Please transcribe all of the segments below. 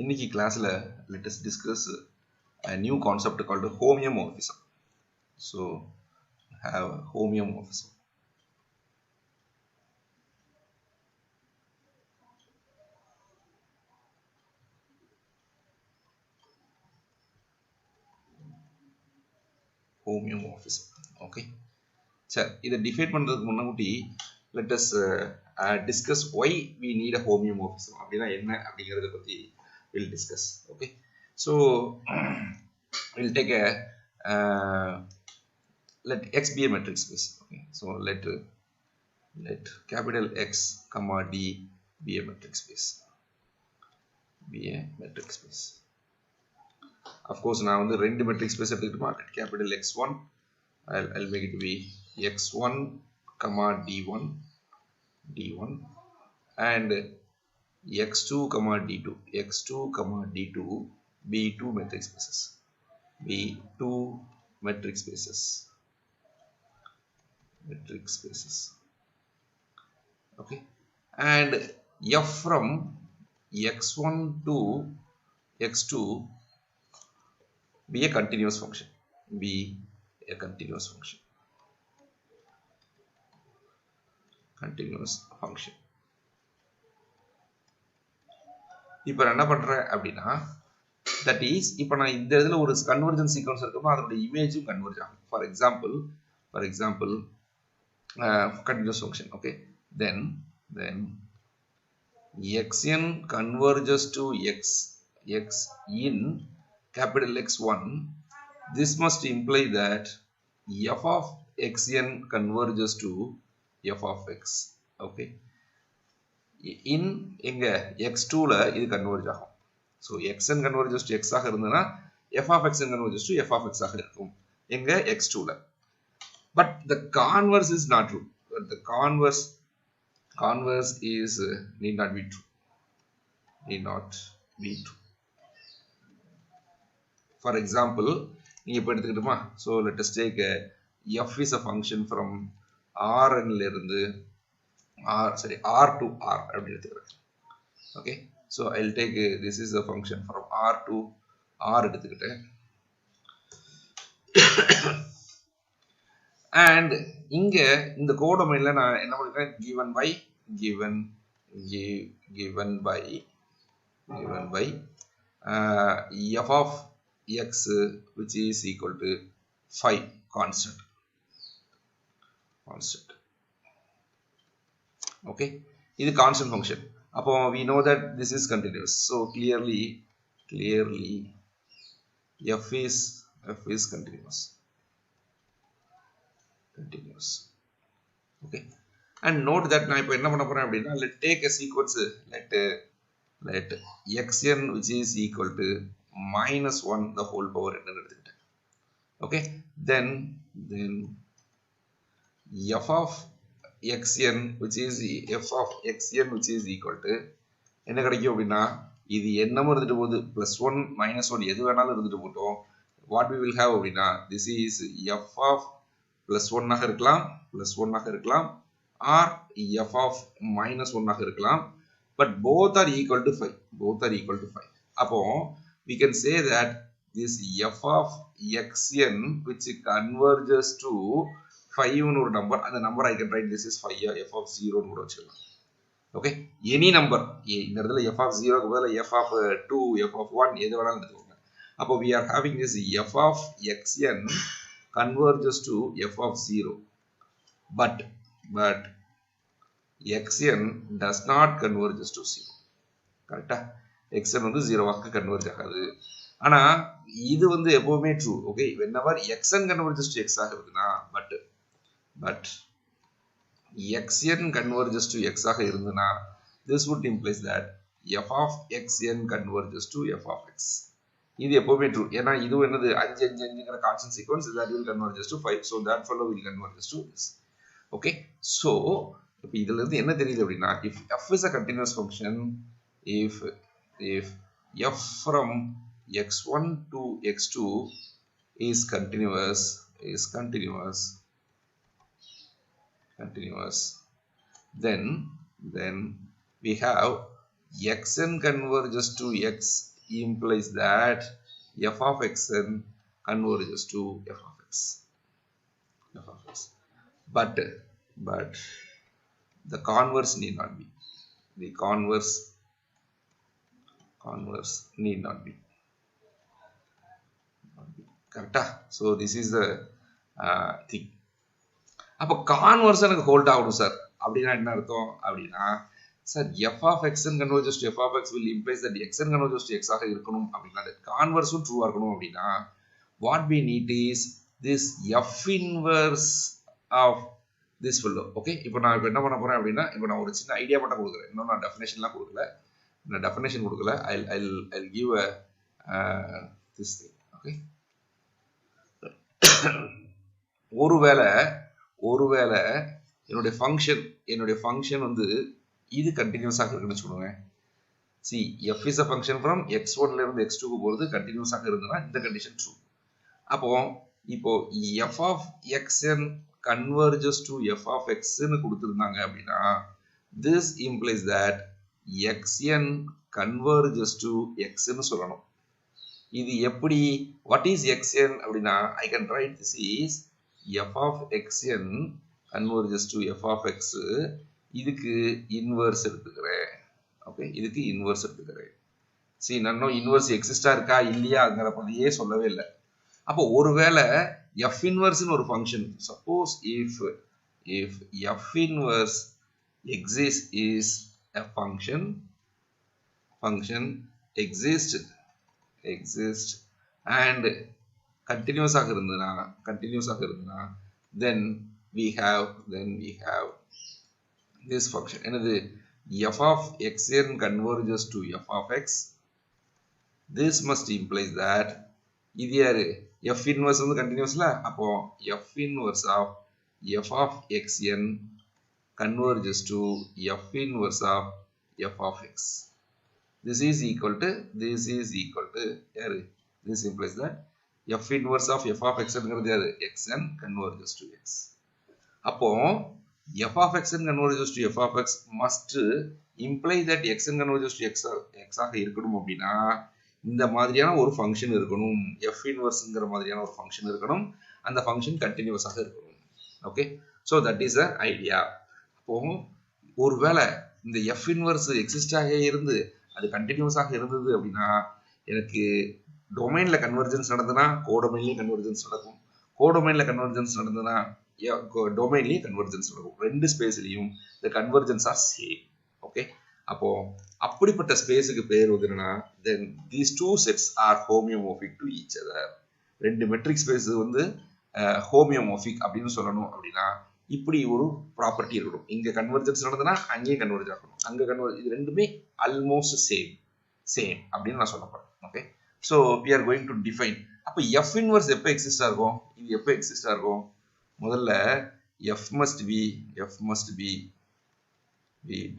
இன்னைக்கு கிளாஸ்ல let us discuss a new concept called homeomorphism. So have homeomorphism. Homeomorphism. Okay. சரி, இதை define பண்றதுக்கு முன்னாடி let us discuss why we need a homeomorphism. அப்படின்னா என்ன அப்படிங்கறத பத்தி we'll discuss. Okay. So we'll take a let x be a metric space. Okay. So let capital X comma D be a metric space. Be a metric space. Of course, now the two metric space at the market capital X1. I'll make it to be X1 comma D1 and X2 comma D2 be two metric spaces. Metric spaces. Okay, and f from x1 to x2 be a continuous function. இப்போ என்ன பண்றேன் அப்படின்னா that is இப்போ நான் இந்த இடத்துல ஒரு convergence sequence இருக்குன்னா அதோட இமேஜும் கன்வர்ஜ் ஆகும். For example continuous function. Okay, then xn converges to x in capital X1. This must imply that f of xn converges to f of x. Okay, in எங்க x2 ல இது converge ஆகும். So xn converges to x ஆக இருந்தனா f of xn converges to f of x ஆக இருக்கும் எங்க x2 ல. But the converse is not true. The converse is need not be true. For example, நீங்க இப்ப எடுத்துக்கிட்டோமா, so let us take f is a function from rn ல இருந்து r to r அப்படி எடுத்துக்கிறேன். Okay, so I'll take this is a function from r to r எடுத்துக்கிட்டேன். And இங்க இந்த கோடொமைன்ல நான் என்ன பண்ணிருக்கேன், given by f of x which is equal to 5 constant. Okay, இது constant function. அப்போ we know that this is continuous. So clearly f is continuous. Okay, and note that நான் இப்போ என்ன பண்ண போறேன் அப்படின்னா let take a sequence let xn which is equal to -1 the whole power n எடுத்துக்கிட்டேன். Okay, then f of xn which is equal to என்ன கிடைக்கும் அப்படின்னா இது என்னமோ இருந்துட்டு போகுது +1 -1 எது வேணாலும் இருந்துட்டு போட்டோம். what we will have அப்படின்னா this is f of +1 ஆக இருக்கலாம் or f of -1 ஆக இருக்கலாம், but both are equal to 5. அப்போ we can say that this f of xn which converges to 5 னு ஒரு நம்பர், அந்த number I can write this is 5 f of 0 னு கூட வச்சுக்கலாம். Okay, any number இந்த இடத்துல f of 0 க்கு பதிலா f of 2 f of 1 எது வேணாலும் எடுத்துக்கோங்க. அப்போ we are having this f of xn converges to f of 0, but xn does not converges to 0. கரெக்ட்டா, xn வந்து 0 ஆக கன்வர்ஜ் ஆகாது. ஆனா இது வந்து எப்பவுமே true. Okay, whenever xn converges to x ஆக இருக்குனா but xn converges to x ஆக இருந்தனா this would implies that f of xn converges to f of x. இது எப்பவுமே ட்ரூ. ஏன்னா இது என்னது 5 5 5ங்கற constant sequence, that will converges to 5, so that fellow will converges to this. Okay, so இப்போ இதுல இருந்து என்ன தெரியுது அப்படின்னா if f is a continuous function, if f from x1 to x2 is continuous, then we have xn converges to x implies that f of xn converges to f of x. But the converse need not be. The converse need not be. Correct? So this is the thing. அப்போ converse எனக்கு hold ஆகணும் sir அப்படின்னா என்ன அர்த்தம் அப்படின்னா sir f of xn converges to f of x will implies that xn converges to x ஆக இருக்கணும் அப்படின்னா கான்வர்ஸும் ட்ரூவா இருக்கணும் அப்படின்னா what we need is this f inverse of this fellow. Okay இப்போ நான் இப்போ என்ன பண்ண போறேன் அப்படின்னா இப்போ நான் ஒரு சின்ன ஐடியா மட்டும் கொடுக்குறேன். இன்னும் நான் டெஃபினேஷன்லாம் கொடுக்கல. நான் டெஃபினேஷன் கொடுக்கல. I'll give a this thing. Okay ஒருவேளை என்னுடைய ஃபங்க்ஷன் வந்து இது கண்டினியூஸாக இருக்குன்னு வச்சுக்கோங்க. see f is a function from x1 ல இருந்து x2 க்கு போறது கண்டினியூஸாக இருந்ததுன்னா இந்த கண்டிஷன் ட்ரூ. அப்போ இப்போ f of xn converges to f of x ன்னு கொடுத்திருந்தாங்க அப்படின்னா this implies that xn converges to x ன்னு சொல்லணும். இது எப்படி what is xn அப்படின்னா I can write this is f of xn converges to f of x. இதுக்கு inverse எடுத்துக்கிறேன். ஓகே இதுக்கு இன்வர்ஸ் எடுத்துக்கிறேன். see நான் இன்வர்ஸ் எக்ஸிஸ்டா இருக்கா இல்லையாங்கிற பத்தியே சொல்லவே இல்லை. அப்போ ஒருவேளை f inverse ன்னு ஒரு function suppose if f inverse exists is a function exist and continuous ஆக இருந்ததுன்னா then we have this function என்னது f of xn converges to f of x. this must implies that இது யாரு f inverse வந்து continuousல அப்போ f inverse of f of xn converges to f inverse of f of x. this is equal to யாரு this implies that f inverse of f of xn ங்கிறது யாரு xn converges to x. அப்போ f of xn converges to f of x must imply that xn converges to x ஆக இருக்கணும் அப்படின்னா இந்த மாதிரியான ஒரு ஃபங்க்ஷன் இருக்கணும். f inverseங்கிற மாதிரியான ஒரு ஃபங்க்ஷன் இருக்கணும். அந்த ஃபங்க்ஷன் கண்டினியூஸாக இருக்கணும். Okay so that is the idea. அப்போ ஒருவேளை இந்த f inverse எக்ஸிஸ்டாக இருந்து அது கண்டினியூஸாக இருந்தது அப்படின்னா எனக்கு டொமைன்ல கன்வர்ஜென்ஸ் நடந்ததுன்னா கோடொமைன்லயும் கன்வர்ஜென்ஸ் நடக்கும். கோடொமைன்ல கன்வர்ஜென்ஸ் நடந்ததுன்னா டொமைன்லயும் கன்வர்ஜென்ஸ் நடக்கும். ரெண்டு ஸ்பேஸ்லயும் the convergence are same. Okay அப்போ அப்படிப்பட்ட ஸ்பேஸுக்கு பேர் வந்து என்னன்னா then these two sets are homeomorphic to each other. ரெண்டு மெட்ரிக் ஸ்பேஸ் வந்து ஹோமியோமோர்பிக் அப்படின்னு சொல்லணும் அப்படின்னா இப்படி ஒரு ப்ராப்பர்ட்டி இருக்கணும். இங்க கன்வர்ஜென்ஸ் நடந்ததுன்னா அங்கேயும் கன்வர்ஜ் ஆகணும். அங்க இது ரெண்டுமே ஆல்மோஸ்ட் சேம் அப்படின்னு நான் சொல்ல போறேன். Okay so we are going to define. அப்போ f inverse எப்போ எக்ஸிஸ்டா இருக்கும்? இது எப்போ எக்ஸிஸ்டா இருக்கும்? முதல்ல f must be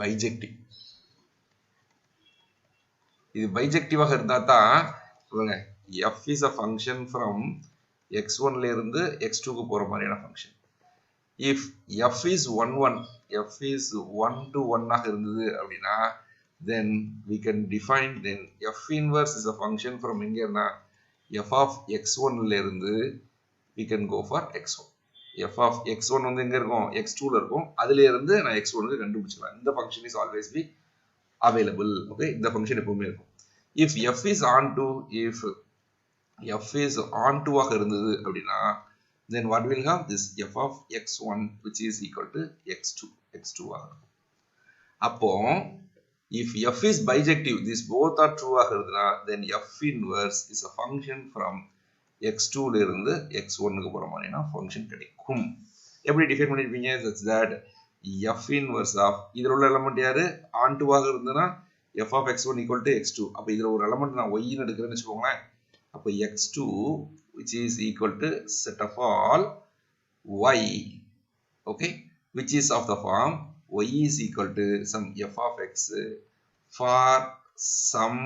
bijective. இது பைஜெக்டிவாக இருந்தா தான் சொல்லுங்க f is a function from x1 ல இருந்து x2 க்கு போற மாதிரியான function. if f is 1 to 1 ஆக இருந்தது அப்படின்னா then we can define then f inverse is a function from எங்கன்னா f of x1 ல இருந்து we can go for x1. f of x1 வந்து எங்க இருக்கும் x2 ல இருக்கும். அதுல இருந்து நான் x1 க்கு கண்டுபிடிச்சலாம். இந்த function is always be available. Okay இந்த ஃபங்க்ஷன் எப்பவுமே இருக்கும். if f is onto ஆக இருந்தது அப்படின்னா then what will have this f of x1 which is equal to x2 ஆக இருக்கும். அப்போ if f is bijective these both are true ஆக இருந்ததுன்னா then f inverse is a function from x2 ல இருந்து x1 க்கு போற மாதிரினா ஃபங்க்ஷன் கிடைக்கும். எப்படி டிஃபைன் பண்ணிருப்பீங்க? such that f inverse of இதுல உள்ள எலிமெண்ட் யாரு onto ஆக இருந்ததுன்னா f of x1 equal to x2. அப்ப இதுல ஒரு எலிமெண்ட் நான் y ன்னு எடுக்கிறேன்னு வெச்சுக்கோங்களேன். அப்ப x2 which is equal to set of all y, okay, which is of the form y is equal to some f of x for some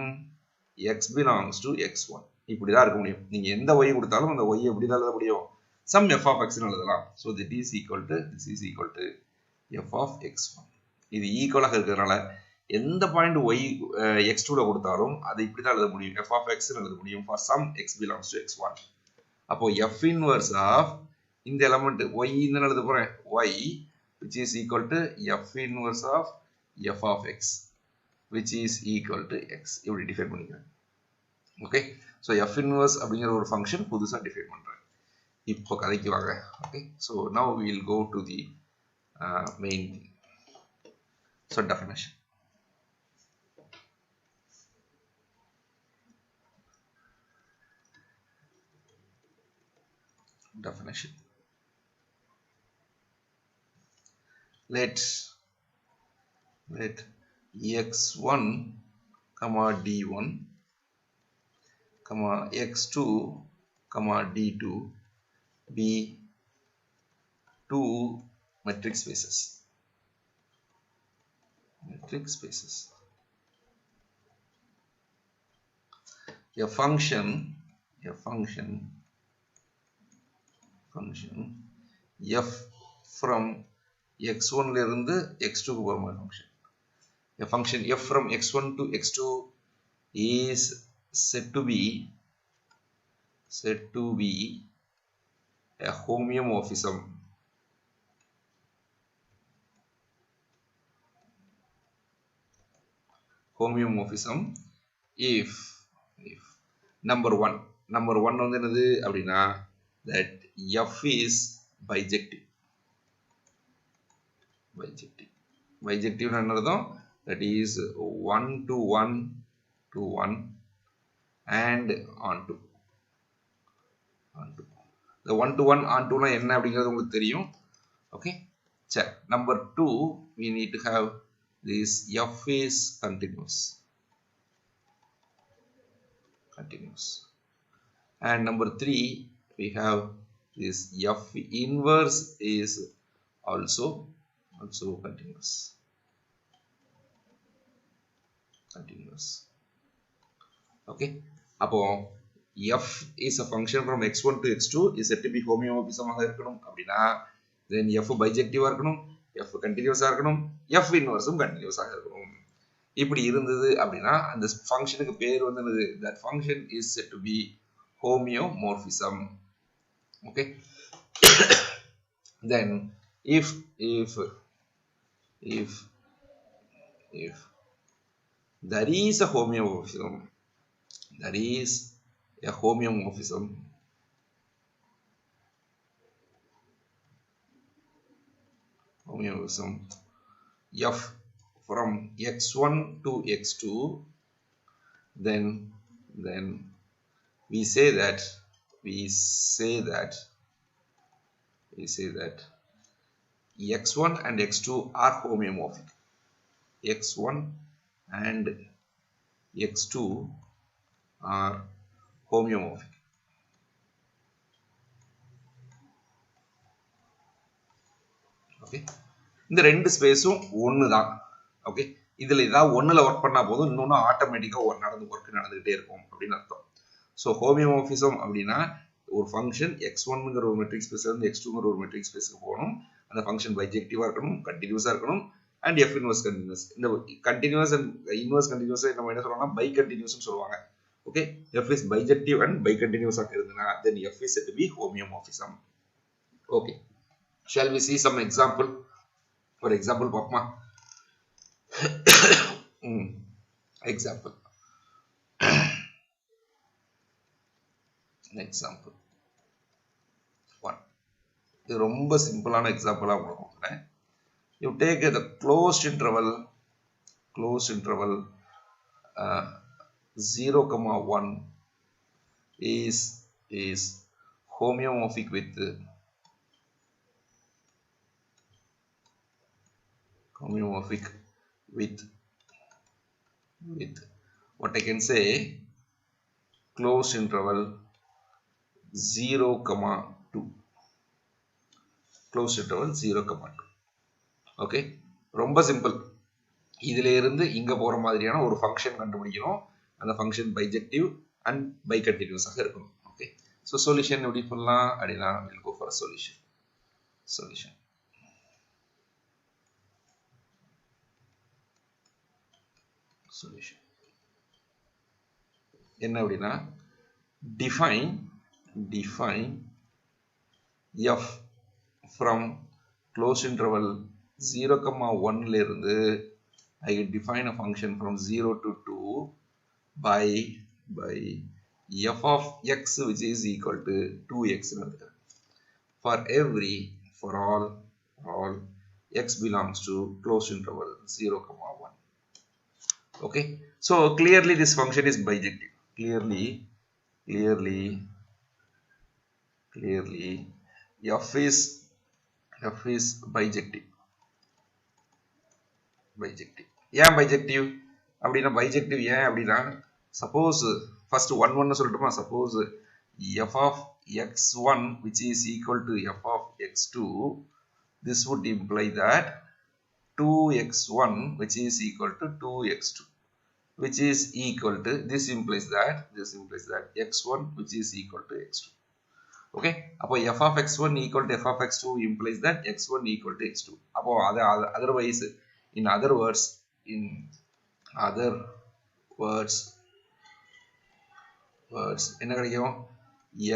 x belongs to x1. இப்படிதான் இருக்க முடியும். நீங்க எந்த y கொடுத்தாலும் அந்த y எப்படி எழுத முடியும்? some f of x ன்னு எழுதலாம். so this is equal to f of x1. இது ஈக்குவலாக இருக்கிறதுனால எந்த பாயிண்ட் y x2 ல கொடுத்தாலும் அதை இப்படி தான் எழுத முடியும், f of x ன்னு எழுத முடியும் for some x belongs to x1. அப்போ f inverse of இந்த எலிமெண்ட் y ன்னு எழுத போறேன், y which is equal to f inverse of f of x which is equal to x இப்படி டிஃபைன் பண்ணிக்கிறேன். ஓகே, ஸோ f inverse அப்படிங்கிற ஒரு function புதுசாக டிஃபைன் பண்ணுறேன். இப்போ கதைக்கு வாங்க. Okay, so now we will go to the main thing. So definition. Definition. Let x1 comma d1 comma x2 comma d2 be two metric spaces. Metric spaces. A function f from x1 ல இருந்து x2 க்கு போற மாதிரி function. A function f from x1 to x2 is said to be a homeomorphism. Homeomorphism if number one வந்து என்னது அப்படின்னா that f is bijective. Bijective என்னதும் that is 1 to 1 to 1 and onto. The 1 to 1 onto னா என்ன அப்படிங்கிறது உங்களுக்கு தெரியும். Okay, சரி. Number 2 we need to have this f is continuous. And number 3 we have this f inverse is also continuous. Okay, அப்போ f is a function from x1 to x2 is said to be homeomorphism ஆக இருக்கணும் அப்படின்னா then f bijective இருக்கணும், f continuous இருக்கணும், f inverse continuous ஆக இருக்கணும். இப்படி இருந்தது அப்படின்னா அந்த ஃபங்க்ஷனுக்கு பேர் வந்து என்னது, that function is said to be homeomorphism. Okay, then if there is a homeomorphism, f from x1 to x2, then we say that x1 and x2 are homeomorphic. x1 and x2 are homeomorphic. Okay, இந்த ரெண்டு ஸ்பேஸும் ஒன்று தான். Okay, இதில் ஏதாவது ஒன்றில் work பண்ணால் போதும், இன்னொன்று ஆட்டோமேட்டிக்காக ஒர்க் நடந்துகிட்டே இருக்கும் அப்படின்னு அர்த்தம். ஸோ ஹோமியோமார்பிசம் அப்படின்னா ஒரு ஃபங்க்ஷன் x1ங்கிற ஒரு மெட்ரிக் ஸ்பேஸ்ல இருந்து x2ங்கிற ஒரு மெட்ரிக் ஸ்பேஸ்க்கு போகணும். அந்த ஃபங்க்ஷன் பைஜெக்டிவாக இருக்கணும், கண்டினியூஸாக இருக்கணும், அண்ட் f இன்வர்ஸ் கண்டினியூஸ். இந்த கண்டினியூஸ் அண்ட் இன்வர்ஸ் கண்டினியூஸை நம்ம என்ன சொல்லலாம்னா பை கண்டினியூஸ்னு சொல்லுவாங்க. Okay, f is bijective and bicondinious-ஆக இருந்ததுன்னா then f is said to be homeomorphism. Okay, shall we see some example? For example, பார்ப்போமா? Example 1. இது ரொம்ப சிம்பிளான எக்ஸாம்பிளா கொடுக்கிறேன். You take the closed interval 0,1 is homeomorphic with what I can say closed interval 0,2. Closed interval 0,2. Okay, ரொம்ப simple. இதுல இருந்து இங்க போற மாதிரியான ஒரு ஃபங்க்ஷன் கண்டுபிடிக்கணும். அந்த ஃபங்க்ஷன் பைஜெக்டிவ் அண்ட் பைகண்டினியூஸாக இருக்கணும். ஓகே, ஸோ சொல்யூஷன் எப்படி பண்ணலாம் அப்படின்னா we'll go for a solution. solution என்ன அப்படின்னா define f from close interval 0, 1 ல இருந்து I define a function from 0 to 2 by f of x which is equal to 2x for all x belongs to close interval 0, 1. Okay, so clearly this function is bijective. Clearly f is bijective. ஏன் bijective அப்படின்னா bijective ஏன் அப்படின்னா suppose first 1 சொல்லட்டுமா suppose f of x1 which is equal to f of x2, this would imply that 2x1 which is equal to 2x2 which is equal to this implies that x1 which is equal to x2. Okay, அப்போ f of x1 equal to f of x2 implies that x1 equal to x2. அப்போ otherwise in other words என்ன கிடைக்கும்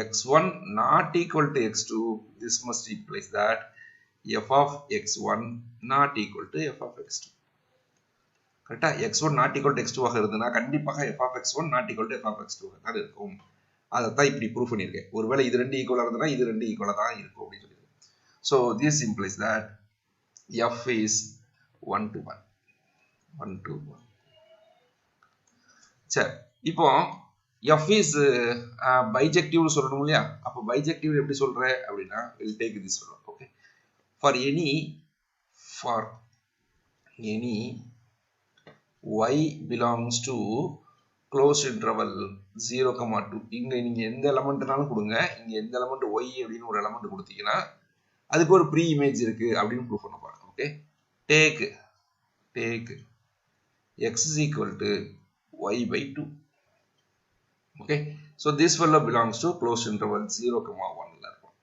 x1 not equal to x2, this must implies that f of x1 not equal to f of x2. கரெக்ட்டா x1 not equal to x2 ஆக இருந்தனா கண்டிப்பாக f of x1 not equal to f of x2 ஆக தான் இருக்கும். அத தான் இப்படி ப்ரூஃப் பண்ணிருக்கேன். ஒருவேளை இது ரெண்டு ஈக்குவலா இருந்தனா இது ரெண்டு ஈக்குவலா தான் இருக்கும் அப்படி சொல்லிருக்கேன். So this implies that f is 1 to 1. சரி, இப்போ f is bijective சொல்லணும் இல்லையா? அப்ப bijective எப்படி சொல்ற அப்படினா we'll take this one. Okay, for any y belongs to closed interval 0, 2. இங்க நீங்க எந்த எலிமெண்ட்னாலும் கொடுங்க. இங்க எந்த எலிமெண்ட் y அப்படினு ஒரு எலிமெண்ட் கொடுத்தீங்கன்னா அதுக்கு ஒரு ப்ரீ இமேஜ் இருக்கு அப்படினு ப்ரூஃப் பண்ண போறோம். Okay, take x is equal to y by 2. Okay, so this fellow belongs to closed interval 0, 1 ல இருக்கும்.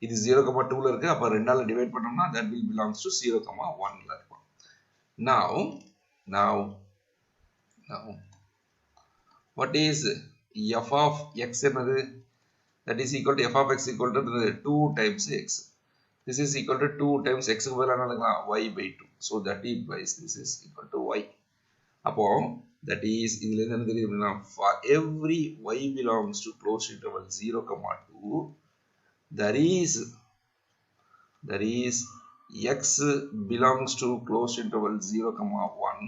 இது 0, 2 ல இருக்கு. அப்ப ரெண்டால டிவைட் பண்ணோம்னா that will belongs to 0, 1 ல இருக்கும். Now what is f of x என்னது? That is equal to f of x equal to 2 times x. This is equal to 2 times x க்கு பதிலா என்ன எழுதலாம்? y by 2. So that implies this is equal to y. அப்போ that is இதுல இருந்து என்ன தெரியுதுன்னா for every y belongs to closed interval 0, 2, there is x belongs to closed interval 0, 1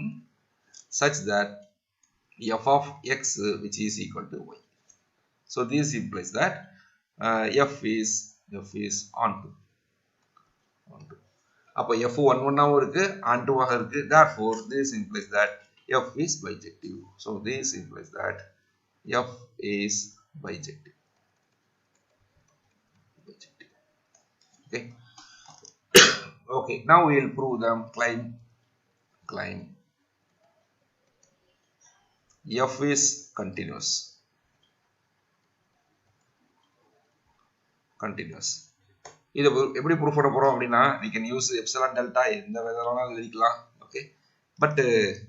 such that f of x which is equal to y. So this implies that f is onto. அப்ப f 1 ஆவும் இருக்கு onto ஆக இருக்கு. Therefore this implies that f is bijective. So this implies that f is bijective. Okay. Okay, now we will prove them. Claim f is continuous. இத எப்படி proof பண்ண போறோம் அப்படினா we can use epsilon delta எந்த விதமானாலும் எழுதிக்கலாம். Okay, but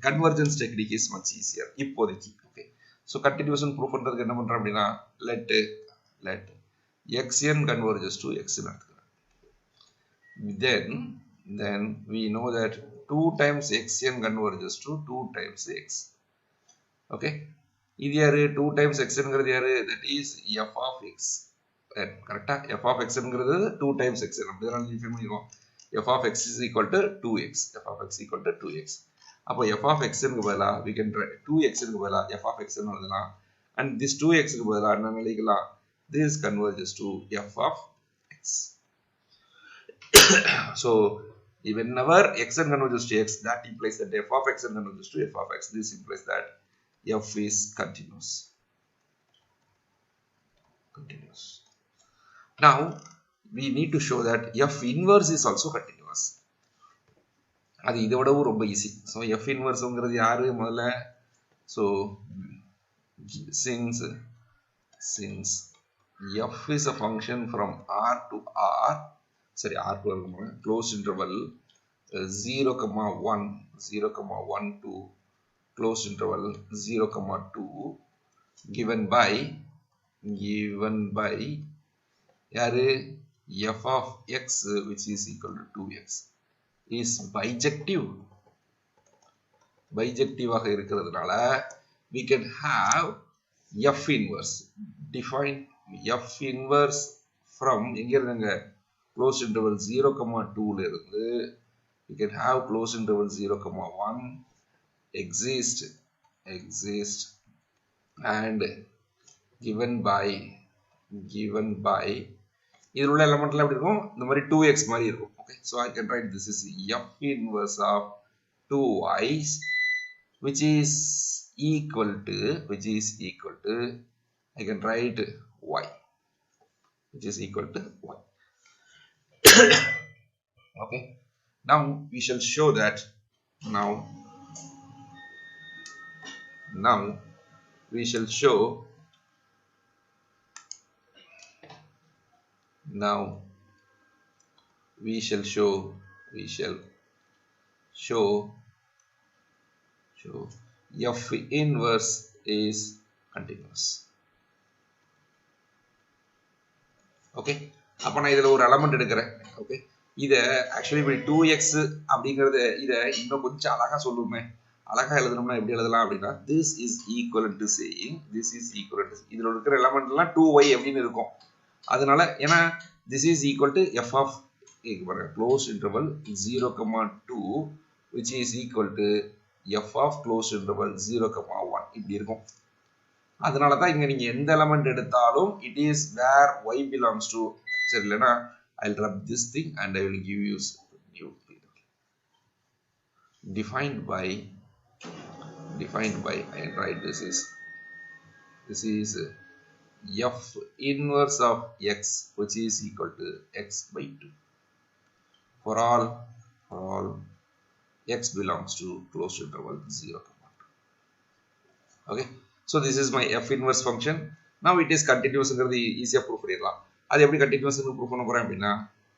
convergence technique is much easier இப்போதைக்கு. Okay, so continuation proof பண்றதுக்கு என்ன பண்றோம் அப்படினா let xn converges to x ன்னு எடுத்துக்கலாம். Then we know that 2 times xn converges to 2 times x. Okay, இது யாரு 2 times x ங்கிறது யாரு? that is f of x. கரெக்ட்டா f of x ங்கிறது 2 times x. அப்படி தான் டிஃபைன் பண்ணிருக்கோம். f of x is equal to 2x. அப்போ f of x க்கு பதிலா we can try 2x க்கு பதிலா f of x ன்னு எழுதலாம். and this 2x க்கு பதிலா என்ன எழுதிக்கலாம்? this converges to f of x. So whenever xn converges to x, that implies that f of xn converges to f of x. This implies that f is continuous. Now we need to show that f inverse is also continuous. அது இதை விடவும் ரொம்ப easy. So f inverseங்கிறது யாரு முதல்ல? So since f is a function from r to r, sorry r to closed interval 0, 1 to closed interval 0 comma 2 given by யாரு f of x which is equal to 2x is bijective ஆக இருக்கிறதுனால we can have f inverse. Define f inverse from எங்க இருங்க closed interval 0 comma 2 ல இருந்து we can have closed interval 0 comma 1 exist and given by இதில் உள்ள எலிமெண்ட்லாம் எப்படி இருக்கும் இந்த மாதிரி 2x மாதிரி இருக்கும். Okay, so I can write this is f inverse of 2y which is equal to I can write y which is equal to y. Okay, now we shall show that now we shall show f inverse is continuous. Okay, அப்ப நான் இதுல ஒரு element எடுக்கிறேன். Okay, இத actually இப்படி 2x அப்படிங்கறது இத இன்னும் கொஞ்சம் அழகா சொல்லுமே. அழகா எழுதணும்னா எப்படி எழுதலாம் அப்படின்னா this is equivalent to saying இதுல இருக்கிற எலிமெண்ட் எல்லாம் 2y அப்படின்னு இருக்கும். அதனால ஏன்னா this is equal to f of closed interval 0 comma 2 which is equal to f of closed interval 0 comma 1 இப்படி இருக்கும். அதனால தான் இங்க நீங்க எந்த எலிமெண்ட் எடுத்தாலும் it is where y belongs to. சரி இல்லனா I'll rub this thing and I will give you new defined by I write this is f inverse of x which is equal to x by 2 for all x belongs to closed interval 0 comma 2. Okay, so this is my f inverse function. Now it is continuous ங்கிறது ஈஸியா proof பண்ணிடலாம். அது எப்படி continuous னு proof பண்ண போறேன் அப்படினா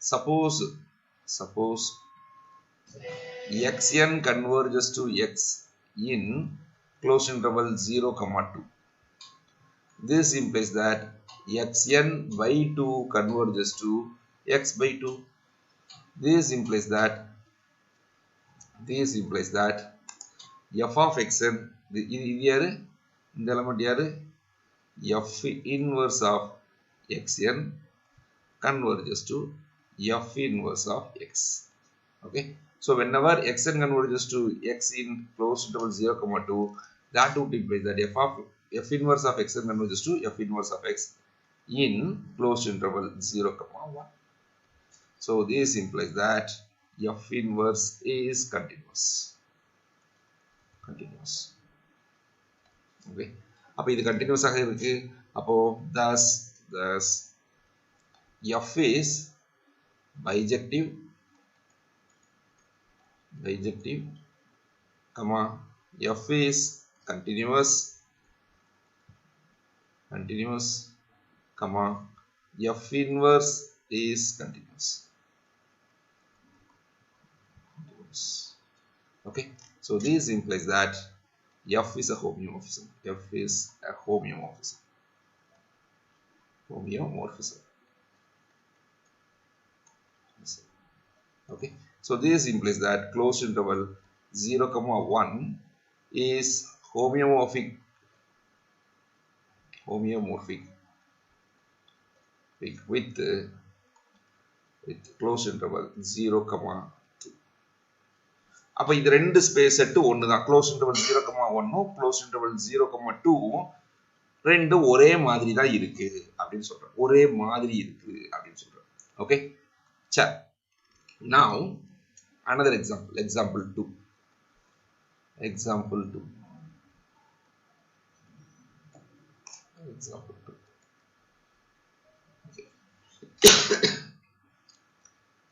suppose xn converges to x in closed interval 0 comma 2. This implies that xn by 2 converges to x by 2. This implies that f of xn இது யாரு இந்த எலிமெண்ட் யாரு f inverse of xn converges to f inverse of x. Okay, so whenever xn converges to x in closed interval 0 comma 2, that would imply that f inverse of xn converges to f inverse of x in closed interval 0 comma 1. So this implies that f inverse is continuous. Okay, அப்ப இது continuous ஆக இருக்கு. அப்போ thus f is bijective comma f is continuous comma f inverse is continuous. Okay, so this implies that f is a homeomorphism. Okay, so this implies that closed interval 0 comma 1 is homeomorphic with closed interval 0 comma 2. அப்ப இது ரெண்டு space set ஒண்ணுதான். closed interval 0 comma 1 closed interval 0 comma 2 ரெண்டு ஒரே மாதிரி தான் இருக்கு அப்படின்னு சொல்றேன். Okay, சரி. Now another example 2. Okay.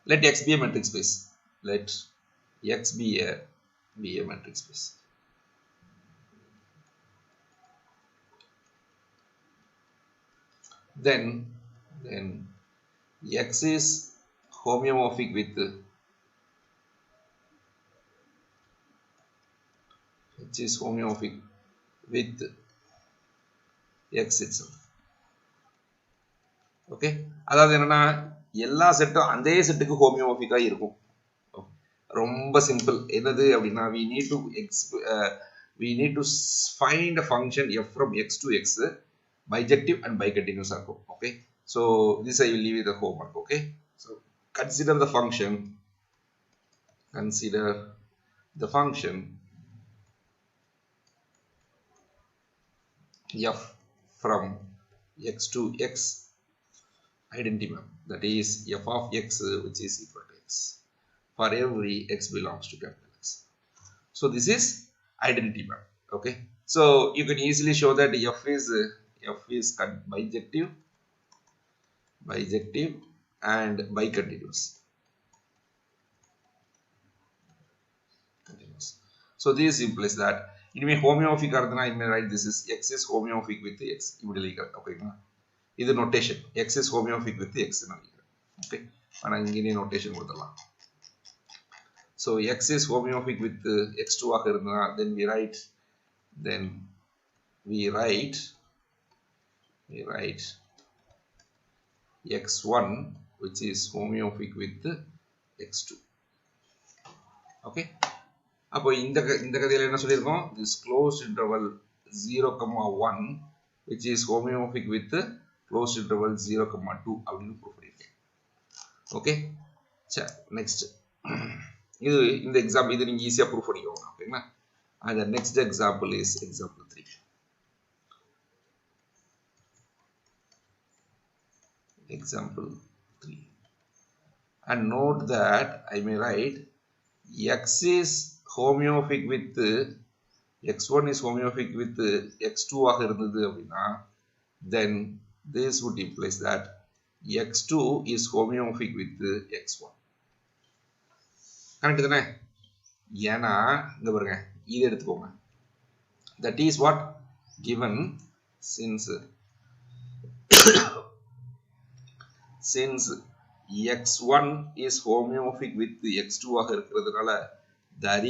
Let x be a metric space. Let x be a metric space. Then x is homeomorphic with which is homeomorphic with x itself. Okay, அதாவது என்னன்னா எல்லா செட்டும் அதே செட்டுக்கு ஹோமியோமோர்பிக்கா இருக்கும். ரொம்ப சிம்பிள். என்னது அப்படின்னா we need to find a function f from x to x bijective and bicontinuous இருக்கும். Okay, so this I will leave you the homework. Okay, so consider the function f from x to x identity map, that is f of x which is equal to x for every x belongs to capital X. So this is identity map. Okay, so you can easily show that f is bijective and bicontinuous. So this implies that anyway homeomorphic I may write this is x is homeomorphic with x. Okay, this is notation. X is homeomorphic with x. Okay, and notation. So x is homeomorphic with x2 then we write x1 which is homeomorphic with x2. Okay, அப்போ இந்த கதையில என்ன சொல்லிருக்கோம், this closed interval 0,1 which is homeomorphic with closed interval 0,2 அப்படினு prove பண்ணிருக்கேன். Okay, சரி next இது இந்த example இது நீங்க ஈஸியா ப்ரூவ் பண்ணிக்கோங்க. ஓகேங்களா, and the next example is example 3. Example 3, and note that I may write x is homeomorphic with x1 is homeomorphic with x2 ஆக இருந்தது அப்படின்னா then this would implies that x2 is homeomorphic with x1. Correct தானே? ஏன்னா இங்க பாருங்க இது எடுத்துக்கோங்க, that is what given since x1 is homeomorphic with x2 ஆக இருக்கிறதுனால there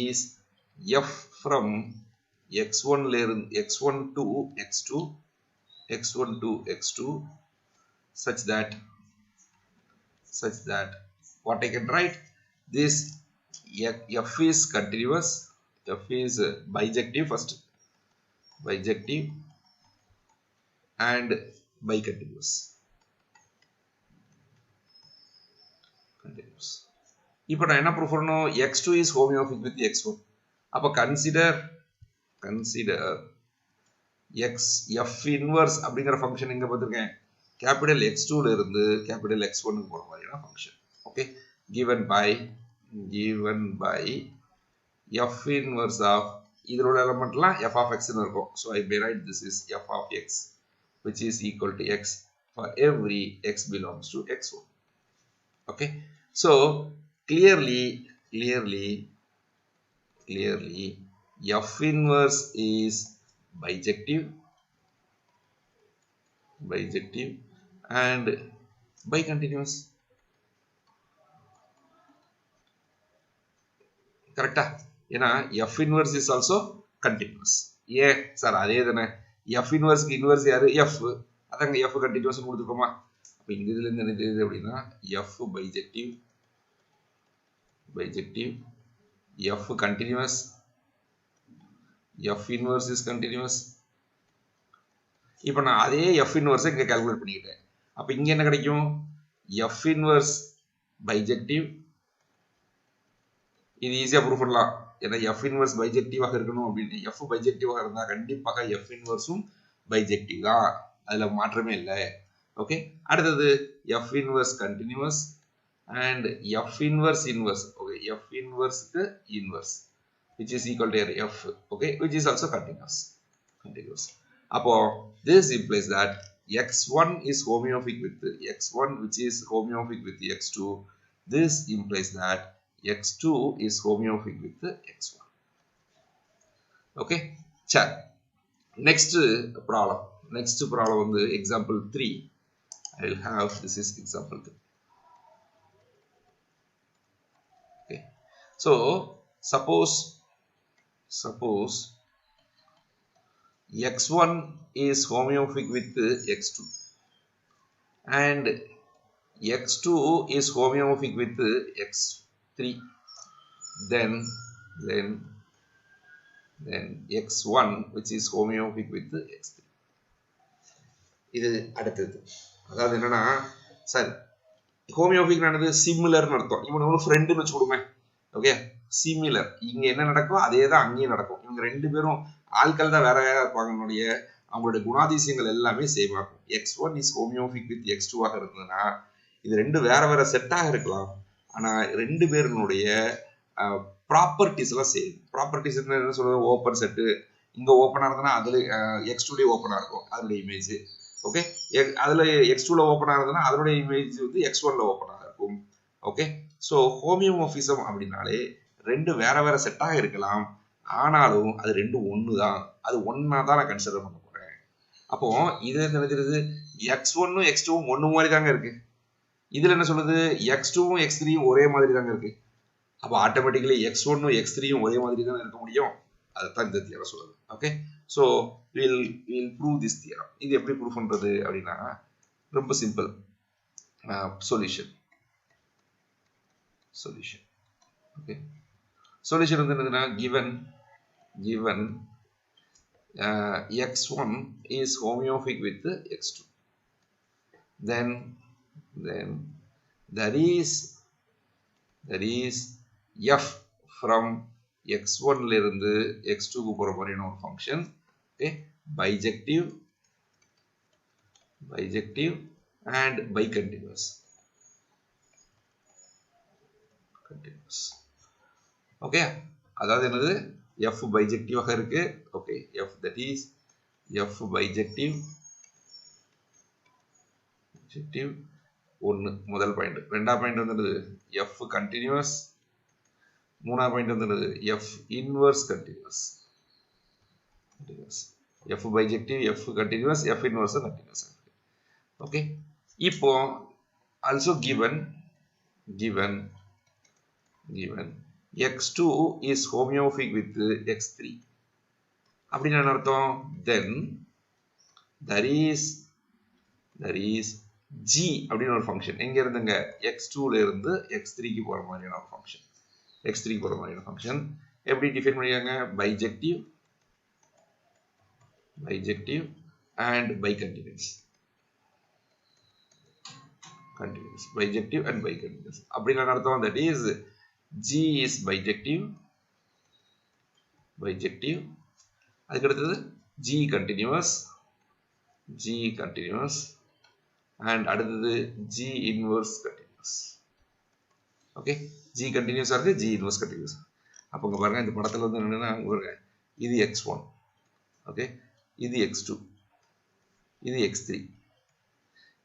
is f from x1 to x2 such that what I can write this f is continuous, f is bijective first, bijective and bicontinuous. இப்போ நான் என்ன prove பண்ணணும், x2 is homeomorphic with x1. அப்போ consider f inverse அப்படிங்கிற function எங்க பார்த்திருக்கேன், capital x2 ல இருந்து கேபிட்டல் x1 க்கு போற மாதிரியான function. Okay, given by f inverse of இதோட எலிமெண்ட்லாம் f of x ன்னு இருக்கும். So I may write this is f of x which is equal to x for every x belongs to x1. Okay, so clearly f inverse is bijective and bicontinuous. கரெக்டா? ஏன்னா f inverse is also continuous. ஏன் sir அதே தானே, f inverse க்கு inverse யாரு, f, அதாங்க f continuous கொடுத்துக்கோமா. அப்ப இந்த இதுல இருந்து என்ன தெரியுது அப்படின்னா f bijective, f continuous, f inverse is continuous. இப்போ நான் அதே f inverse இங்க கால்குலேட் பண்ணிக்கிட்டேன். அப்ப இங்க என்ன கிடைக்கும், f inverse bijective, இது ஈஸியா ப்ரூவ் பண்ணலாம். ஏன்னா f inverse bijective ஆக இருக்கணும் அப்படின்னு, f bijective ஆக இருந்தா கண்டிப்பாக f inverse-ம் bijective தான், அதுல மாற்றமே இல்லை. ஓகே, அடுத்தது f inverse continuous and f inverse. Okay, f inverse க்கு inverse which is equal to f, okay, which is also continuous. அப்போ this implies that x1 is homeomorphic with x1 which is homeomorphic with x2. This implies that x2 is homeomorphic with x1. Okay, check. Next problem வந்து example 3. I will have this is example 3. Okay, so suppose suppose x1 is homeomorphic with x2 and x2 is homeomorphic with x3, then x1 which is homeomorphic with x3. இது அடுத்தது. அதாவது என்னன்னா sir ஹோமியோபிக் நடந்தது சிமிலர்னு அர்த்தம். இவன் ஒரு ஃப்ரெண்டுன்னு வச்சுக்கோமே. Okay, similar. இங்க என்ன நடக்கும் அதே தான் அங்கேயும் நடக்கும். இவங்க ரெண்டு பேரும் ஆட்கள் தான் வேற வேற இருப்பாங்க. அவங்களுடைய குணாதிசயங்கள் எல்லாமே சேம் ஆகும். x1 இஸ் ஹோமியோபிக் வித் x2 ஆக இருந்ததுன்னா இது ரெண்டு வேற வேற செட்டாக இருக்கலாம். ஆனா ரெண்டு பேருடைய ப்ராப்பர்ட்டிஸ் எல்லாம் சேம். ப்ராப்பர்ட்டிஸ் என்ன சொல்றது, ஓப்பன் செட்டு. இங்க ஓப்பனா இருந்ததுன்னா அதுல x2 ஓப்பனா இருக்கும் அதனுடைய இமேஜ். ஓகே, அதுல x2ல ஓப்பன் ஆகுதுன்னா அதனுடைய இமேஜ் வந்து x1ல ஓப்பன் ஆகும். ஓகே, சோ ஹோமியோமோர்பிசம் அப்படின்னாலே ரெண்டு வேற வேற செட்டாக இருக்கலாம், ஆனாலும் அது ரெண்டும் ஒண்ணுதான். அது ஒன்னா தான் நான் கன்சிடர் பண்ண போறேன். அப்போ இது என்ன தெரியுது, x1ம் x2ம் ஒண்ணு மாதிரி தாங்க இருக்கு. இதுல என்ன சொல்லுது, x2ம் x3யும் ஒரே மாதிரி தாங்க இருக்கு. அப்போ ஆட்டோமேட்டிக்கலி x1ம் x3யும் ஒரே மாதிரி தான் இருக்க முடியும். அதுதான் இந்த தியரம் சொல்லுது. Okay, so we'll prove this theorem. இது எப்படி ப்ரூவ் பண்றது அப்படின்னா ரொம்ப சிம்பிள். சொல்யூஷன் ஓகே, சொல்யூஷன் வந்து என்னதுன்னா given x1 is homeomorphic with x2, then there is f from x1 ல இருந்து x2 க்கு போற மாதிரியான ஒரு function. Okay, bijective and bicontinuous. Okay, அதாவது என்னது, f bijective ஆக இருக்கு. Okay, f that is f bijective ஒன்னு முதல் பாயிண்ட். ரெண்டாவது பாயிண்ட் வந்து f continuous. மூணாவது பாயிண்ட் வந்து f inverse continuous. f bijective, f continuous, f inverse continuous. Okay, இப்போ also given x2 is homeomorphic with x3 அப்படின்னு என்ன அர்த்தம், then there is g அப்படின்னு ஒரு ஃபங்க்ஷன் எங்க இருந்துங்க, x2ல இருந்து x3க்கு போற மாதிரியான ஒரு ஃபங்க்ஷன். x3க்கு போற மாதிரியான ஃபங்க்ஷன் எப்படி டிஃபைன் பண்ணிருக்காங்க, bijective and bicontinuous. Bijective and bicontinuous அப்படின்னு என்ன அர்த்தம், that is g is bijective, அதுக்கு அடுத்தது g continuous and அடுத்தது g inverse continuous. Okay, g continuous இருக்கு, g inverse continuous. அப்போ இங்க பாருங்க, இந்த படத்துல வந்து என்னன்னா பாருங்க, இது x1, ஓகே, இது x2, இது x3,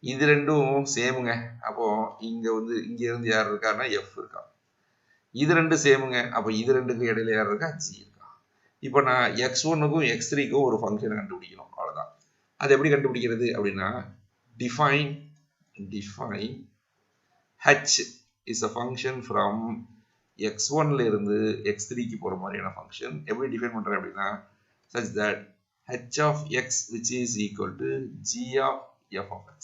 இது ரெண்டும் சேமுங்க. அப்போ இங்க இருந்து யார் இருக்காருன்னா f இருக்கா. இது ரெண்டு சேமுங்க. அப்போ இது ரெண்டுக்கும் இடையில யார் இருக்கா, g இருக்கா. இப்போ நான் x1க்கும் x3க்கும் ஒரு ஃபங்க்ஷனை கண்டுபிடிக்கணும், அவ்வளவுதான். அது எப்படி கண்டுபிடிக்கிறது அப்படின்னா, define h is a function from x1ல இருந்து x3க்கு போற மாதிரியான ஃபங்க்ஷன். எப்படி டிஃபைன் பண்றேன் அப்படின்னா, such that h of x which is equal to g of f of x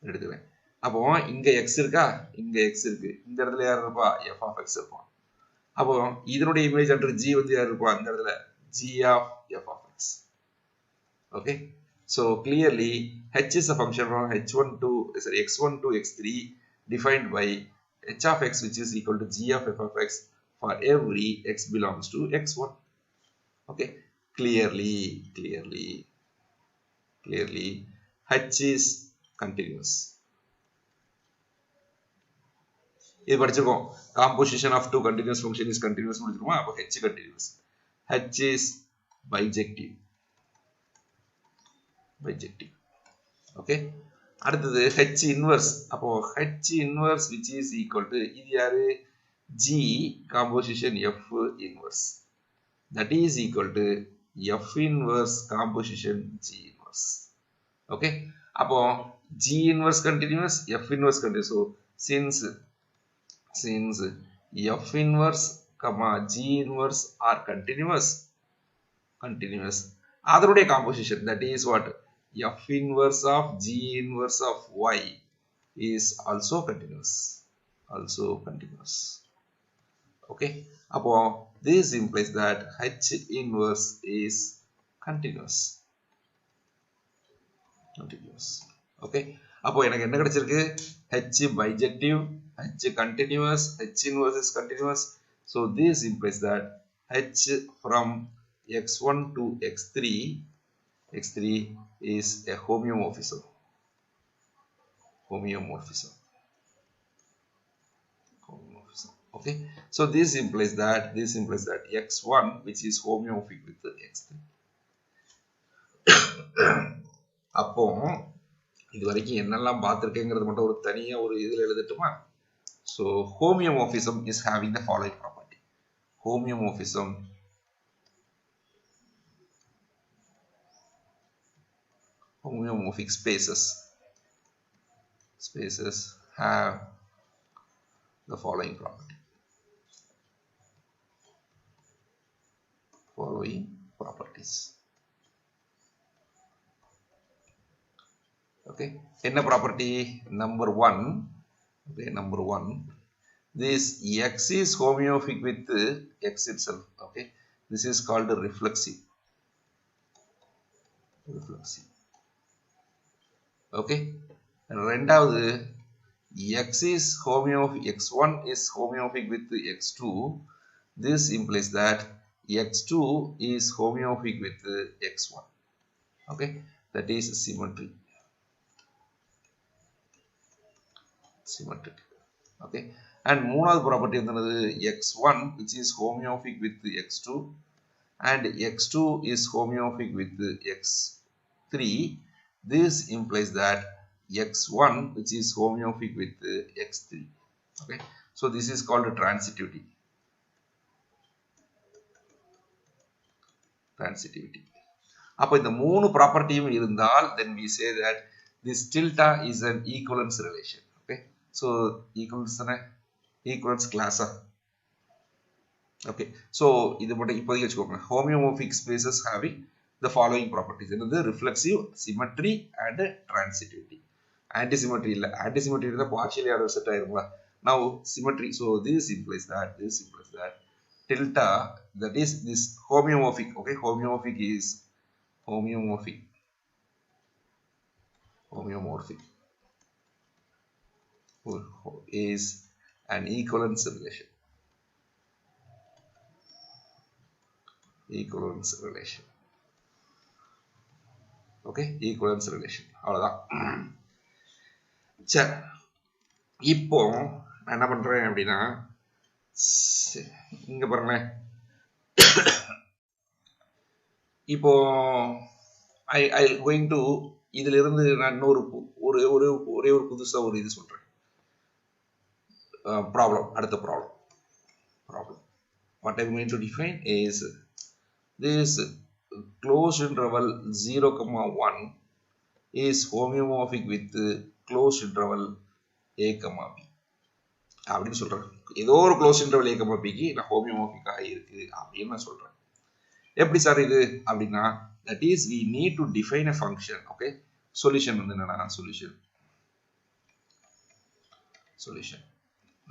எடுத்துக்கிறேன். அப்போ இங்க x இருக்கா, இங்க x இருக்கு, இந்த இடத்துல யார் இருப்பா, f of x இருப்பான். அப்போ இதனுடைய இமேஜ் அண்டர் g வந்து யார் இருப்பா, இந்த இடத்துல g of f of x. Okay, so clearly h is a function from x1 to x3 defined by h of x which is equal to g of f of x for every x belongs to x1. Okay, clearly h is continuous. இது படிச்சிருக்கோம், composition of two continuous function is continuous படிச்சிருக்கோம். அப்போ h continuous, h is bijective. Okay, அடுத்தது h inverse. அப்போ h inverse which is equal to இது யாரு, g composition f inverse, that is equal to f inverse composition g inverse. Okay, அப்போ g inverse continuous, f inverse continuous. So since f inverse comma G inverse are continuous. Other composition, that is what? F inverse of G inverse of Y is also continuous. Okay. Upon this implies that H inverse is continuous. Okay. அப்போ எனக்கு என்ன கிடைச்சிருக்கு? H bijective, H continuous, H inverse is continuous. So this implies that H from x1 to x3 is a homeomorphism. Okay. So this implies that x1 which is homeomorphic with the x3. அப்போ இது வரைக்கும் என்னெல்லாம் பார்த்திருக்கேங்கிறது மட்டும் ஒரு தனியா ஒரு இதுல எழுதட்டுமா? So homeomorphism is having the following property. Homeomorphic spaces have the following properties. Okay, என்ன property? Number one, this x is homeomorphic with x itself. Okay, this is called reflexive. Okay, ரெண்டாவது x is homeomorphic, x1 is homeomorphic with x2. This implies that x2 is homeomorphic with x1. Okay, that is symmetry. Okay, and மூணாவது property என்னது? x1 which is homeomorphic with x2 and x2 is homeomorphic with x3. This implies that x1 which is homeomorphic with x3. Okay, so this is called transitivity. அப்ப இந்த மூணு ப்ராப்பர்ட்டியும் இருந்தால் then we say that this tilde is an equivalence relation. Okay, so equivalence class. Okay, so இது மட்டும் இப்போதைக்கு வெச்சுக்கோங்க. Homeomorphic spaces having the following properties. என்னது? reflexive, symmetry and transitivity. Antisymmetry இல்ல. Antisymmetry இருந்தா partially ordered set ஆயிரும்ல. Now symmetry. So this implies that tilde, that is this homeomorphic. Okay, homeomorphic is an equivalence relation. Okay, equivalence relation. அவ்வளவுதான். சரி, இப்போ நான் என்ன பண்றேன் அப்படின்னா, இங்க பாருங்களேன், இப்போ ஐ கோயிங் டு இதுல இருந்து நான் இன்னொரு ஒரே ஒரு புதுசா ஒரு இது சொல்றேன். அடுத்த problem. What I am going to define is this closed interval 0,1 is homeomorphic with closed interval a, b. அப்படின்னு சொல்றேன். ஏதோ ஒரு closed interval a, b க்கு நான் homeomorphic ஆ இருக்கு அப்படின்னு நான் சொல்றேன். எப்படி சார் இது அப்படின்னா, that is we need to define a function. Okay, solution வந்து என்னன்னா solution.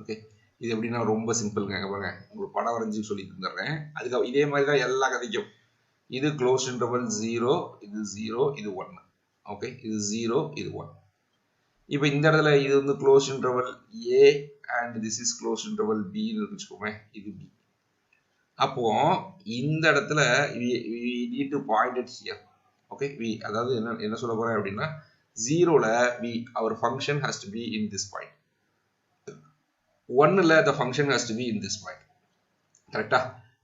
Okay, இது எப்படின்னா ரொம்ப சிம்பிள்ங்க. பாருங்க, உங்களுக்கு படம் வரைஞ்சு சொல்லி தந்துடுறேன். அதுக்கு இதே மாதிரி தான் எல்லா கதைக்கும். இது closed interval 0, இது 0, இது 1. ஓகே, இது 0, இது 1. இப்போ இந்த இடத்துல இது வந்து closed interval a and this is closed interval b ன்னு வெச்சுக்கோமே, இது b. அப்போ இந்த இடத்துல we need to point it here. Okay, அதாவது என்ன சொல்ல போறேன் அப்படின்னா, 0ல our function has to be in this point. 1ல the function has to be in this point. கரெக்ட்டா?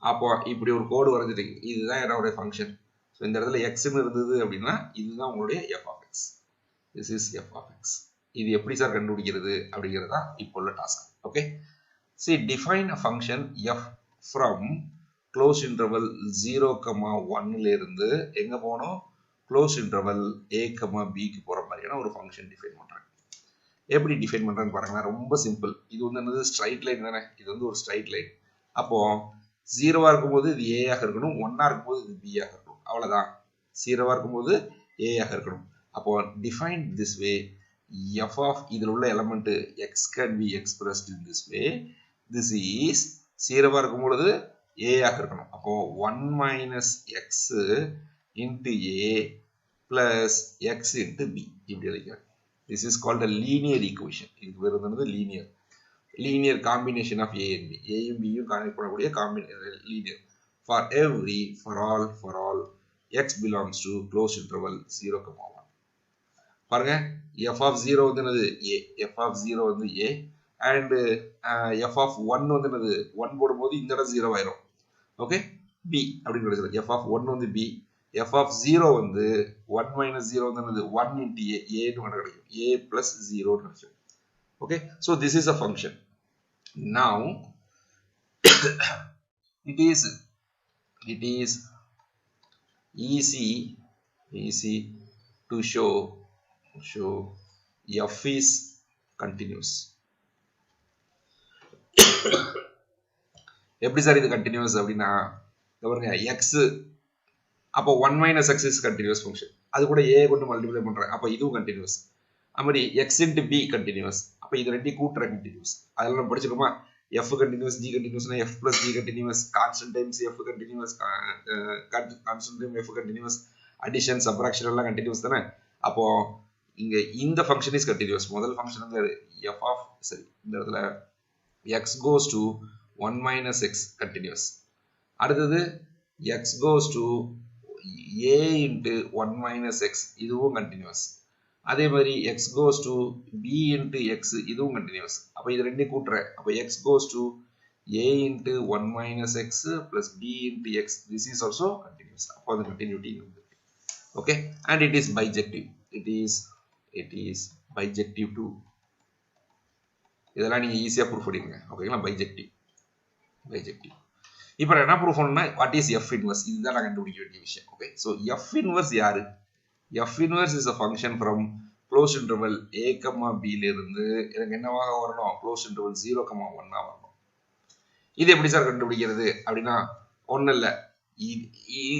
அப்போ இப்படி ஒரு கோடு வரைஞ்சிட்டீங்க. இதுதான் என்னோட ஃபங்க்ஷன். ஸோ இந்த இடத்துல எக்ஸ்ன்னு இருந்தது அப்படின்னா இதுதான் உங்களுடைய f of x. This is f of x. இது எப்படி சார் கண்டுபிடிக்கிறது அப்படிங்கிறது தான் இப்போ உள்ள task. Okay, see define a function f from closed interval 0,1ல இருந்து எங்க போகணும்? closed interval a, b க்கு போற மாதிரியான ஒரு ஃபங்க்ஷன் டிஃபைன் பண்றேன். எப்படி டிஃபைன் பண்றேன்னு பாருங்க. ரொம்ப சிம்பிள். இது வந்து என்னது? ஸ்ட்ரைட் லைன் தானே. இது வந்து ஒரு ஸ்ட்ரைட் லைன். அப்போ 0 இருக்கும்போது இது a ஆக இருக்கணும், 1 இருக்கும்போது இது b ஆக இருக்கணும். அவ்வளவுதான். 0 இருக்கும்போது a ஆக இருக்கணும். அப்போ define this way, f of இதில் உள்ள element x can be expressed in this way. This is 0 இருக்கும்போது a ஆக இருக்கணும். அப்போ 1 minus x into a plus x into b இப்படி எழுதிக்கிறேன். This is called a linear equation. இது பேர் வந்து linear combination of a and b. a யும் b யும் காணி பண்ணக்கூடிய linear. For all x belongs to closed interval 0, 1. பாருங்க f of 0 வந்து என்னது a, f of 0 வந்து a and f of 1 வந்து என்னது 1 போடும்போது இந்த இடம் 0 ஆயிரும். ஓகே, b அப்படின்னு கிடைச்சது. f of 1 வந்து b, f of 0 வந்து 1 minus 0 வந்து என்னது 1 into a, a ன்னு கிடைக்கும், a plus 0 ன்னு கிடைக்கும். Okay, so this is a function. Now it is easy to show f is continuous. எப்படி சார் இது கண்டினியூஸ் அப்படின்னா பாருங்க x அப்போ 1 minus x is continuous function, அது கூட a கொண்டு மல்டிப்ளை பண்றேன், அப்போ இதுவும் கண்டினியூஸ். அப்படி x into b continuous, அப்போ இது ரெண்டையும் கூட்டுற கண்டினியூஸ். அதெல்லாம் படிச்சிருக்கோமா? f continuous, g continuousனா f plus g continuous, constant times f continuous, constant time f continuous, addition subtraction எல்லாம் continuous தானே. அப்போ இங்க இந்த function is continuous. முதல் function வந்து f of சரி இந்த இடத்துல x goes to 1 minus x continuous. அடுத்தது x goes to a into 1 minus x இதுவும் continuous. அதே மாதிரி x goes to b into x இதுவும் continuous. அப்போ இது ரெண்டையும் கூட்டுறேன், அப்போ x goes to a into 1 minus x plus b into x, this is also continuous. அப்போ அது continuity இருக்கு. Okay, and it is bijective. It is bijective too. இதெல்லாம் நீங்க ஈஸியா ப்ரூஃப் பண்ணிடுங்க. ஓகேங்களா, bijective. இப்போ என்ன ப்ரூஃப் பண்ணணும்னா what is f inverse, இதுதான் நான் கண்டுபிடிக்க வேண்டிய விஷயம். ஓகே, so f inverse யாரு? f inverse is a function from closed interval a, b ல இருந்து எனக்கு என்னவாக வரணும்? closed interval 0, 1 வரணும். இது எப்படி சார் கண்டுபிடிக்கிறது அப்படின்னா ஒன்றும் இல்லை,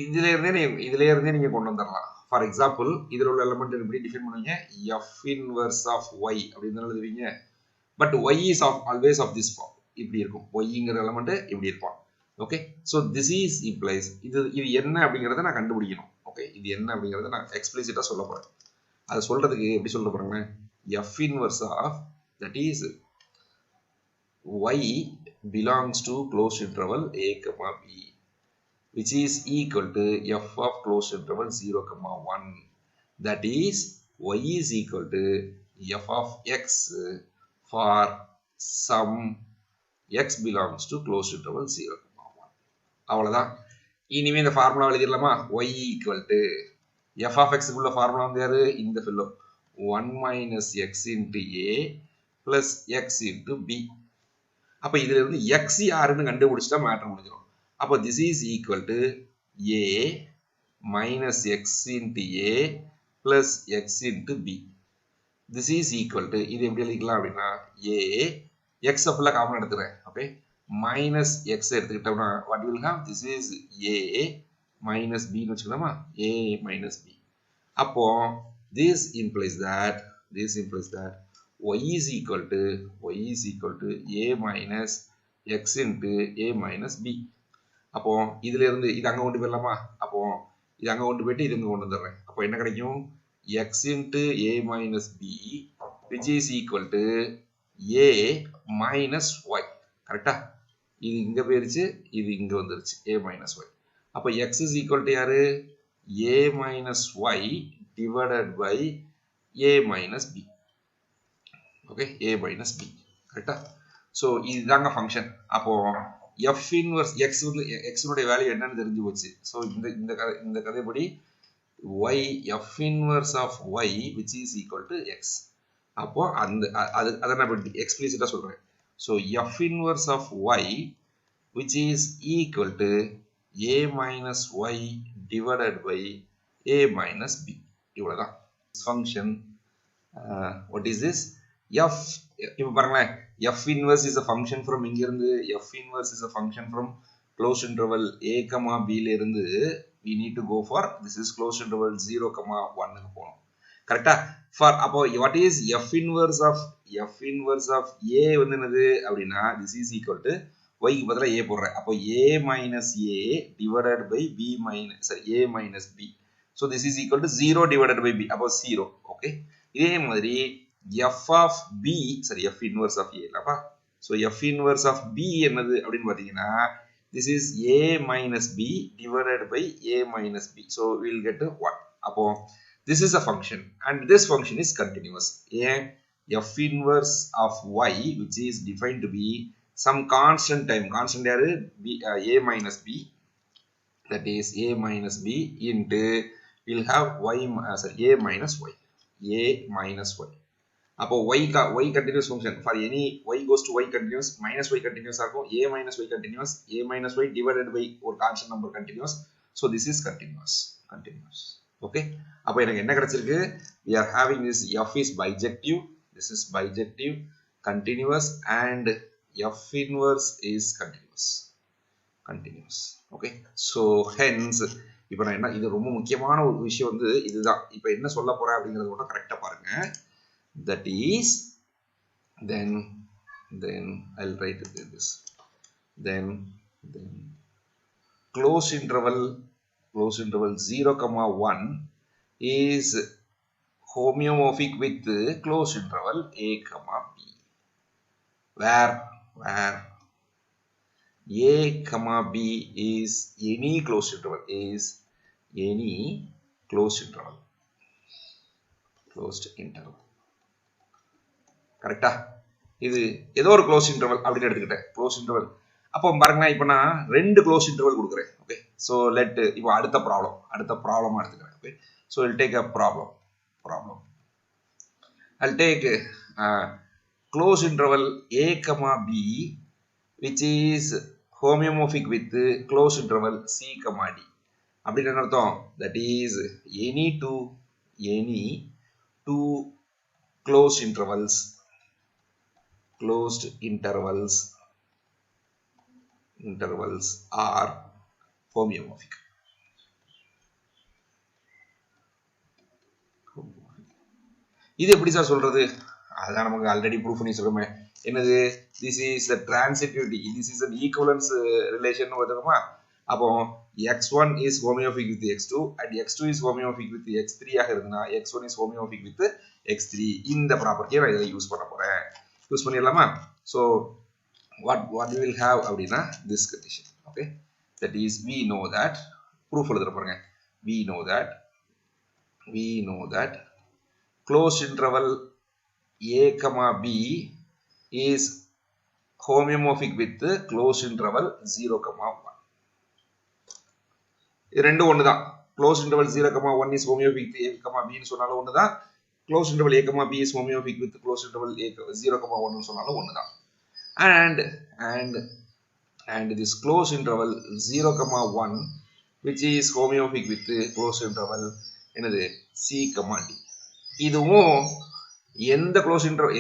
இதுல இருந்தே நீங்க கொண்டு வந்துடலாம். ஃபார் எக்ஸாம்பிள் இதில் உள்ள எலமெண்ட் எப்படி டிஃபைன் பண்ணுவீங்க? f inverse of y அப்படின்னு எழுதுவீங்க. But y is always of this form, இப்படி இருக்கும். yங்கிற எலமெண்ட் இப்படி இருப்பான். Okay, so this is implies இது என்ன அப்படிங்கிறத நான் கண்டுபிடிக்கணும். ஓகே, இது என்ன அப்படிங்கிறத நான் எக்ஸ்பிளிசிட்டா சொல்ல போறேன். அதை சொல்றதுக்கு எப்படி சொல்ல போறாங்க? f inverse of that is y belongs to closed interval a, b which is equal to f of closed interval 0, 1. That is y is equal to f of x for some x belongs to closed interval 0, 1. அவ்வளவுதான். இனிமே இந்த formula எழுதிடலாமா? y equal to f of x உள்ள formula வந்து யாரு? இந்த fellow 1 minus x into a plus x into b. அப்ப இதுல இருந்து x யாருன்னு கண்டுபிடிச்சிட்டா மேட்டர் முடிஞ்சிடும். அப்போ this is equal to a minus x into a plus x into b. This is equal to இது எப்படி எழுதிக்கலாம் அப்படின்னா a x ஃபுல்லா காமன் எடுத்துறேன். ஓகே, minus x எடுத்துக்கிட்டோம்னா what will have? This is a minus b ன்னு வச்சுக்கலாமா? a minus b. அப்போ this implies that y is equal to a minus x into a minus b. அப்போ இதுல இருந்து இது அங்க கொண்டு போயிடலாமா? அப்போ இது அங்க கொண்டு போயிட்டு இது இங்க கொண்டு வந்துடுறேன். அப்போ என்ன கிடைக்கும்? x into a minus b which is equal to a minus y. கரெக்டா? இது இங்க போயிருச்சு, இது இங்க வந்துருச்சு, a minus y. அப்போ x is equal to யாரு? a minus y divided by a minus b. Okay, a minus b. கரெக்டா? ஸோ இதுதாங்க ஃபங்க்ஷன். அப்போ f inverse x வந்து x உடைய வேல்யூ என்னன்னு தெரிஞ்சு போச்சு. ஸோ இந்த கதைப்படி y f inverse of y which is equal to x. அப்போ அதை நான் எக்ஸ்பிளிசிட்டா சொல்றேன். So f inverse of y which is equal to a minus y divided by a minus b. இவ்வளவுதான் function. What is this? f இப்போ பாருங்களேன் f inverse is a function from இங்க இருந்து f inverse is a function from closed interval a b ல இருந்து we need to go for this is closed interval 0 1 க்கு போணும் கரெக்ட்டா for அப்போ what is f inverse of a வந்து என்னது அப்படினா this is equal to y க்கு பதிலா a போடுறேன் அப்போ a minus a divided by b minus sorry a minus b so this is equal to 0 divided by b அப்போ 0 okay இதே மாதிரி f of b sorry f inverse of a இல்லப்பா so f inverse of b என்னது அப்படினு பாத்தீங்கன்னா this is a minus b divided by a minus b so we will get 1 அப்போ this is a function and this function is continuous and f inverse of y which is defined to be some constant time constant yaru b, a minus b that is a minus b into we'll have y sorry a minus y அப்போ y continuous function for any y goes to y continuous minus y continuous ஆகும் a minus y continuous a minus y divided by ஒரு constant number continuous so this is continuous okay அப்போ எனக்கு என்ன கிடைச்சிருக்கு we are having this f is bijective this is bijective continuous and f inverse is continuous okay so hence இப்போ நான் என்ன இது ரொம்ப முக்கியமான ஒரு விஷயம் வந்து இதுதான் இப்போ என்ன சொல்ல போறேன் அப்படிங்கறது மட்டும் கரெக்ட்டா பாருங்க that is then I'll write this then closed interval 0 1 is homeomorphic with closed interval a b where a b is any closed interval கரெக்ட்டா இது ஏதோ ஒரு க்ளோஸ் இன்டர்வல் அப்படி எடுத்துக்கிட்டேன் க்ளோஸ் இன்டர்வல் அப்போ பாருங்க இப்போ நான் ரெண்டு க்ளோஸ் இன்டர்வல் கொடுக்கிறேன் ஓகே சோ லெட் இப்போ அடுத்த ப்ராப்ளம் எடுத்துக்கிறேன் okay so I'll take a problem I'll take close interval a b which is homeomorphic with close interval c d அப்படி என்ன அர்த்தம் that is any two closed intervals are homeomorphic. இது எப்படி sir சொல்றது அதான் நமக்கு ஆல்ரெடி ப்ரூஃப் பண்ணி சொல்றோமே என்னது this is the transitivity this is an equivalence relation வருதுமா அப்போ x1 is homeomorphic with x2 and x2 is homeomorphic with x3 ஆக இருந்தா x1 is homeomorphic with x3 இந்த ப்ராப்பர்ட்டியை நான் இத யூஸ் பண்ண போறேன் use பண்ணிரலாமா so what we will have அப்படினா this condition okay that is we know that proof எழுதுற பாருங்க we know that closed interval a b is homeomorphic with closed interval 0 1 இது ரெண்டும் ஒண்ணுதான் closed interval 0 1 is homeomorphic with a b னு சொன்னாலும் ஒண்ணுதான் closed interval a b is homeomorphic with closed interval 0 1 னு சொன்னாலும் ஒண்ணுதான் and this closed interval 0 1 which is homeomorphic with closed interval என்னது c d இதுவும் எந்த closed interval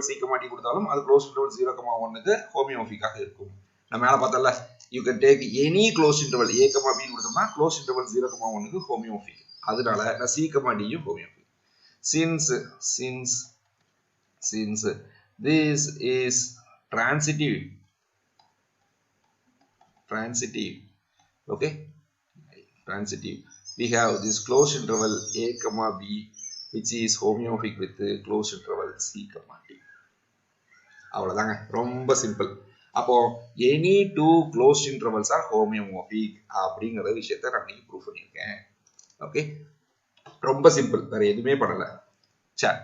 c d கொடுத்தாலும் அது closed interval 0 1 க்கு homeomorphic ஆக இருக்கும் நான் மேல பார்த்தல you can take any closed interval a b கொடுத்தோம்னா closed interval 0 1 க்கு homeomorphic அதனால நான் c d யும் homeomorphic since this is transitive okay transitive we have this closed interval a b which is homeomorphic with the closed interval c d அவ்வளவுதாங்க ரொம்ப simple அப்போ any two closed intervals are homeomorphic அப்படிங்கற விஷயத்தை நான் இன்னைக்கு prove பண்ணிருக்கேன் okay ரொம்ப simple வேற எதுமே பண்ணல சரி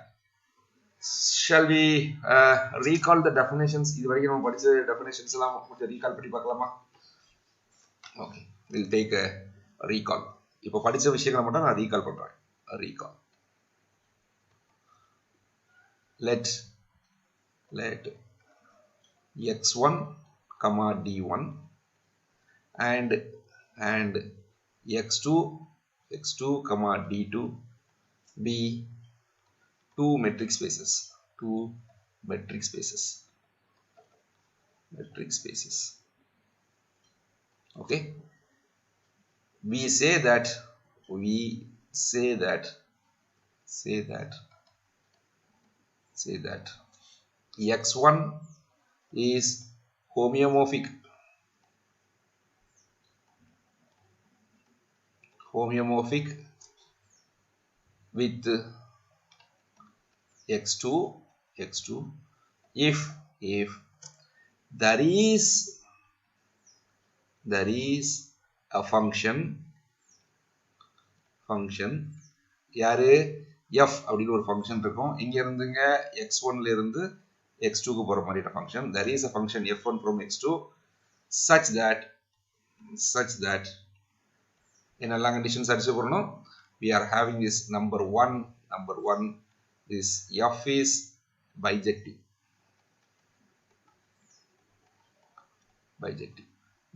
shall we recall the definitions இது வரைக்கும் நம்ம படிச்ச definitions எல்லாம் கொஞ்சம் recall பண்ணி பார்க்கலாமா okay we'll take a recall இப்போ படிச்ச விஷயங்களை மட்டும் நான் recall பண்றேன் recall let x1 d1 and x2 d2 be two metric spaces two metric spaces. Okay, we say that x1 is homeomorphic with x2 if there is a function யாரு f அப்படினு ஒரு function இருக்கும். இங்க இருந்துங்க x1 ல இருந்து x2 க்கு போற மாதிரி function. there is a function f1 from x2 such that என்னெல்லாம் கண்டிஷன்ஸ் அடிச்சு போறணும். we are having this number 1 this f is bijective.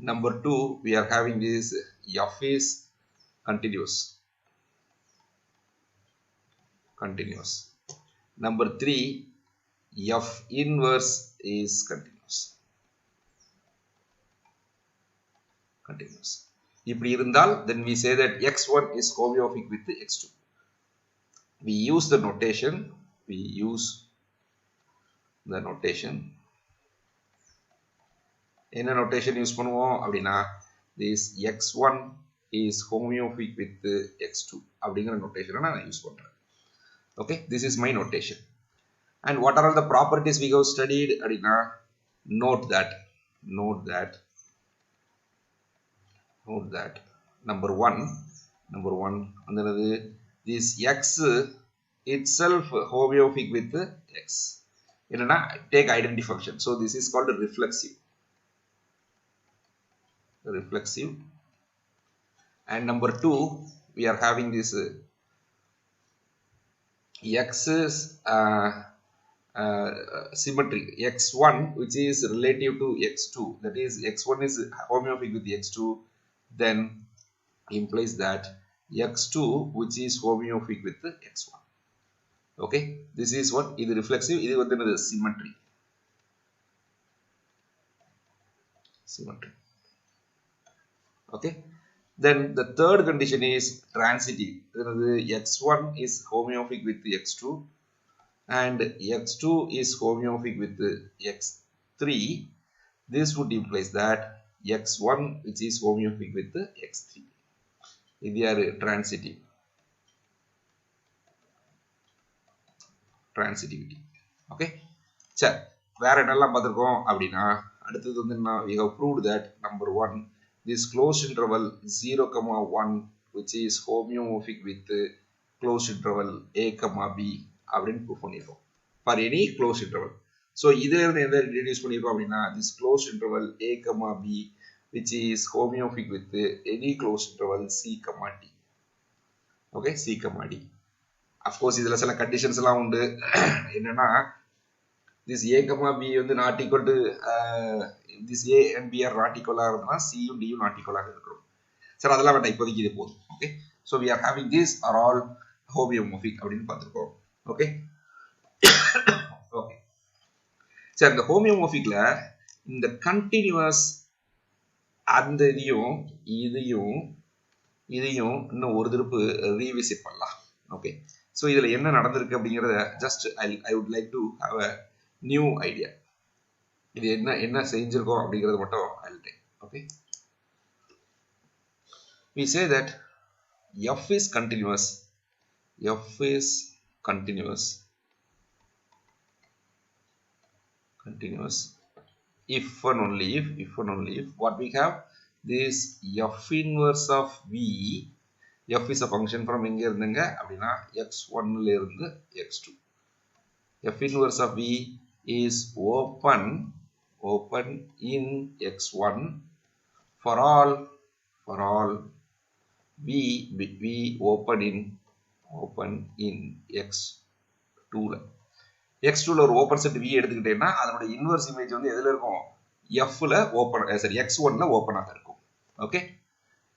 Number 2 we are having this f is continuous. Number 3 f inverse is continuous. இப்படி இருந்தால் then we say that x1 is homeomorphic with x2. we use the notation என்ன notation use பண்ணுவோம் அப்படினா this x1 is homeomorphic with x2 அப்படிங்கற notation நான் use பண்றேன். okay, this is my notation. And what are all the properties we have studied adina? note that number 1 and then this x itself homeomorphic with x. Enna take identity function, so this is called reflexive. And number 2 we are having this x is symmetric. x1 which is relative to x2, that is x1 is homeomorphic with x2, then implies that x2 which is homeomorphic with x1. okay, this is what is reflexive. This is symmetry. okay, then the third condition is transitive. x1 is homeomorphic with x2 and x2 is homeomorphic with x3. This would imply that x1 which is homeomorphic with x3. These are transitivity. okay, சரி, வேற என்னெல்லாம் பார்த்திருக்கோம் அப்படினா அடுத்து வந்து we have proved that number 1 this closed interval 0, 1 which is homeomorphic with closed interval a, b அப்படின்னு prove பண்ணிருக்கோம் for any closed interval. so இதை எதை reduce பண்ணிருக்கோம் அப்படினா this closed interval a, b which is homeomorphic with any closed interval c, d. okay, c, d. of course இதுல சில conditions எல்லாம் உண்டு. என்னன்னா this a, b வந்து not equal to this a and b are not equal ah c யும் d யும் not equal ஆக இருக்கும். சரி, அதெல்லாம் வேண்டாம், இப்போதைக்கு இது போதும். okay, so we are having these are all homeomorphic அப்படின்னு பார்த்திருக்கோம். okay okay, சரி, இந்த ஹோமியோமோர்பிக்ல இந்த கண்டினியூஸ் அந்த இதையும் இன்னும் ஒரு திருப்பு ரீவிசிட் பண்ணலாம். okay, so இதுல என்ன நடந்திருக்கு அப்படிங்கறத just I would like to have a new idea. இது என்ன செஞ்சிருக்கோம் அப்படிங்கறது மட்டும் I'll take. okay, we say that f is continuous if and only if what we have this f inverse of v. f is a function from எங்க இருந்துங்க அப்படினா x1 ல இருந்து x2. f inverse of v is open in x1 for all v open in x2 ல. x2 ல ஒரு open set v எடுத்துக்கிட்டேன்னா அதோட inverse image வந்து எதுல இருக்கும்? f ல ஓபன் x1 ல ஓபன் ஆக இருக்கும். ஓகே,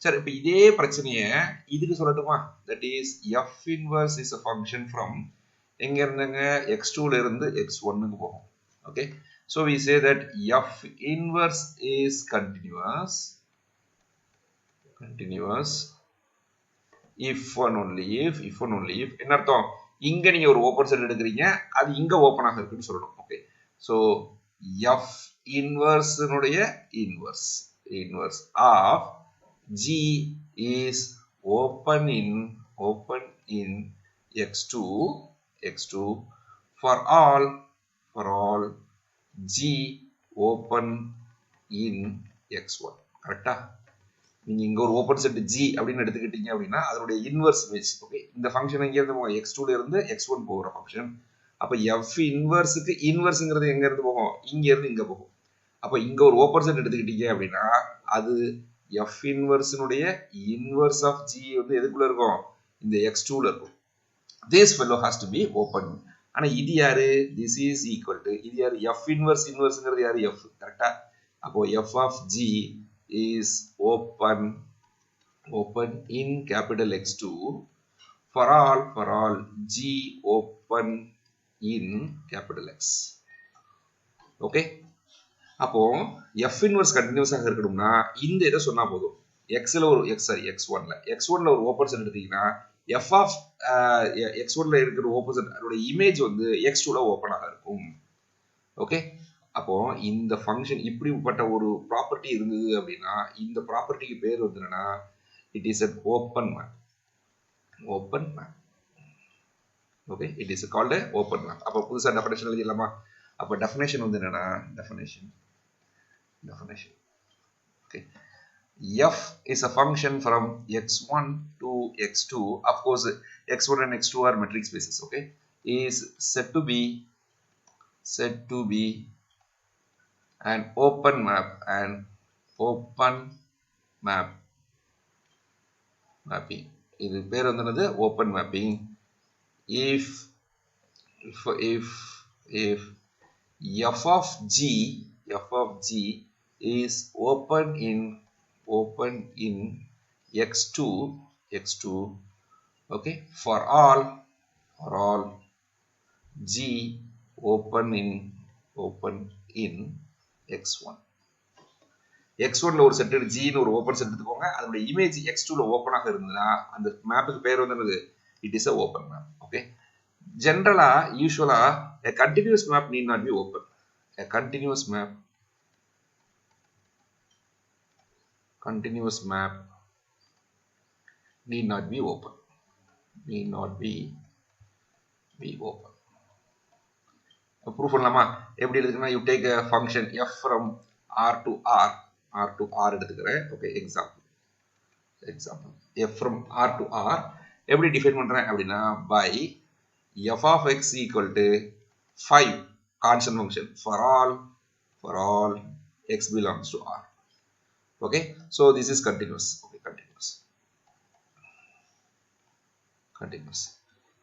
சரி, இப்போ இதே பிரச்சனையை இதுக்கு சொல்லட்டுமா? that is f inverse is a function from எங்க இருந்துங்க x2 ல இருந்து x1 க்கு போகும். Okay, so we say that f inverse is continuous if and only if என்ன அர்த்தம், இங்க நீங்க ஒரு ஓபன் செட் எடுக்கிறீங்க, அது இங்க ஓபன் ஆக இருக்குன்னு சொல்லணும். Okay, so f inverse னுடைய inverse of g is open in x2 for all g open in x1. கரெக்டா? நீங்க இங்க ஒரு ஓபன் செட் g அப்படின்னு எடுத்துக்கிட்டீங்க அப்படின்னா அதனுடைய இன்வெர்ஸ் இமேஜ். ஓகே, இந்த ஃபங்க்ஷன் எங்க இருந்து போகும், x2 ல இருந்து x1 போகிற ஃபங்க்ஷன். அப்ப f இன்வெர்ஸ்க்கு இன்வெர்ஸ்ங்கிறது எங்க இருந்து போகும், இங்க இருந்து இங்க போகும். அப்ப இங்க ஒரு ஓபன் செட் எடுத்துக்கிட்டீங்க அப்படின்னா அது f இன்வெர்ஸ்னுடைய இன்வெர்ஸ் ஆஃப் g வந்து எதுக்குள்ள இருக்கும், இந்த x2 ல இருக்கும். this fellow has to be open. ஆனா இது யாரு, this is equal to இது யாரு, f இன்வெர்ஸ்ங்கிறது யாரு, f. கரெக்ட்டா? அப்போ f of g is open in capital X2 for all g open in capital X. Okay, அப்போ f இன்வெர்ஸ் கண்டினியூஸா இருக்கணும்னா இந்த இத சொன்னா போதும். x1 ல ஒரு ஓபன் செட் எடுத்தீங்கன்னா f of x1 ல இருக்கிற ஓபன் செட் அதோட இமேஜ் வந்து x2 ல ஓபன் ஆக இருக்கும். ஓகே, அப்போ இந்த ஃபங்க்ஷன் இப்படிப்பட்ட ஒரு ப்ராப்பர்ட்டி இருந்தது அப்படின்னா இந்த ப்ராப்பர்ட்டிக்கு பேர் வந்து என்னன்னா it is an open map. Okay, it is called a open map. அப்போ புதுசா டெஃபினேஷன் எழுதிடலாமா? அப்போ டெஃபினேஷன் வந்து என்னன்னா definition okay, f is a function from x1 to x2. Of course x1 and x2 are metric spaces. Okay, is said to be an open map mapping. இது பேர் வந்து என்னது, open mapping. if f of g is open in x2 okay, for all g open in x1. x1 ல ஒரு set g ன்னு ஒரு open set எடுத்துக்கோங்க, அதோட இமேஜ் x2 ல ஓபன் ஆக இருந்ததுன்னா அந்த மேப்புக்கு பேர் வந்து என்னது, it is a open map. Okay, ஜெனரலா யூசுவலா a continuous map need not be open. A continuous map need not be open. Proof பண்ணலாமா? எப்படி எடுத்துக்கனா, you take a function f from r to r எடுத்துக்கிறேன். Okay, example f from r to r எப்படி define பண்றேன் அப்படின்னா by f of x equal to 5 constant function for all x belongs to r. Okay, so this is continuous. Okay, continuous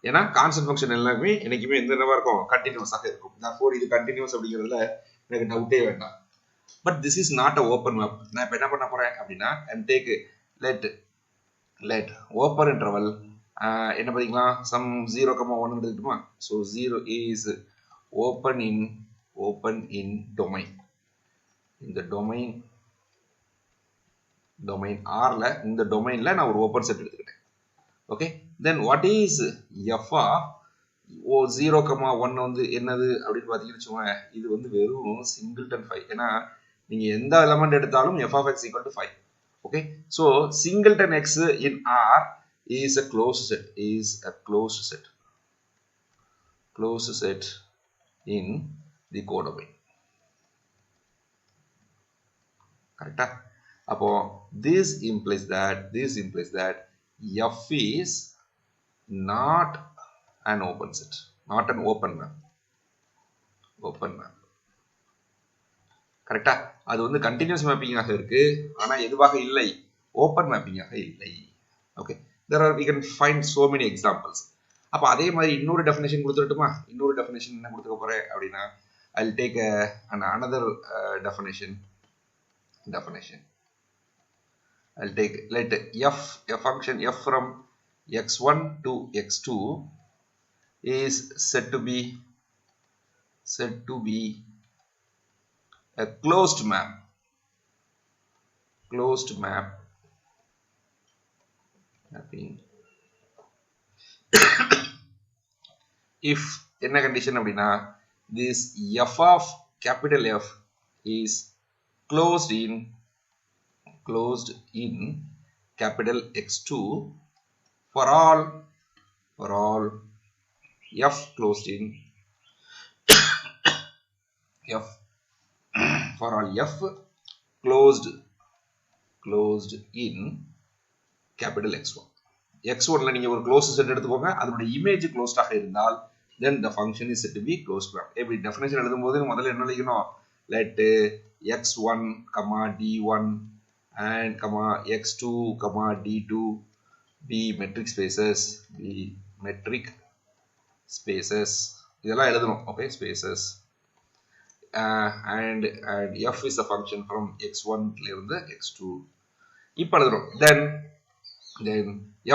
ஏன்னா constant function எல்லாமே என்னைக்குமே என்னவா இருக்கும், கண்டினியூஸாக இருக்கும். therefore இது கண்டினியூஸ் அப்படிங்கிறதுல எனக்கு டவுட்டே வேண்டாம். But this is not a open map. நான் இப்போ என்ன பண்ண போறேன் அப்படின்னா take let open interval என்ன பாத்தீங்களா, some 0,1 எடுத்துக்கிட்டுமா. so 0 is open in domain. இந்த domain r ல இந்த டொமைன்ல நான் ஒரு ஓபன் செட் எடுத்துக்கிட்டேன். Okay, then what is f of 0,1 வந்து என்னது அப்படின்னு பாத்தீங்கன்னு வச்சுக்கோங்க, இது வந்து வெறும் singleton 5. ஏன்னா நீங்க எந்த எலிமெண்ட் எடுத்தாலும் f of x equal to 5. okay, so singleton x in R is a closed set in the codomain. கரெக்ட்டா? அப்போ this implies that f is not an open set, not an open map. கரெக்ட்டா? அது வந்து continuous mapping ஆக இருக்கு, ஆனா எதுவாக இல்லை, ஓபன் மேப்பிங் ஆக இல்லை. Okay, we can find so many examples. அப்ப அதே மாதிரி இன்னொரு டெஃபினேஷன் கொடுத்துட்டுமா. இன்னொரு டெஃபினேஷன் என்ன கொடுத்துக்க போறேன் அப்படின்னா I'll take another definition. I'll take let f a function f from x1 to x2 is said to be a closed map. Mapping if என்ன condition அப்படின்னா this f of capital F is closed in capital X2 for all F closed in F for all F closed in capital X1. X1ல நீங்க ஒரு closed set எடுத்துக்கோங்க, அதோட image closed ஆக இருந்தால் then the function is said to be closed map. இப்படி definition எழுதும்போது முதல்ல என்ன எழுதிக்கணும்? Let x1, d1 and x2, d2 be metric spaces. இதெல்லாம் எழுதணும். Okay, spaces. And f is a function from x1 ல இருந்து x2. இப்போ எழுதணும். Then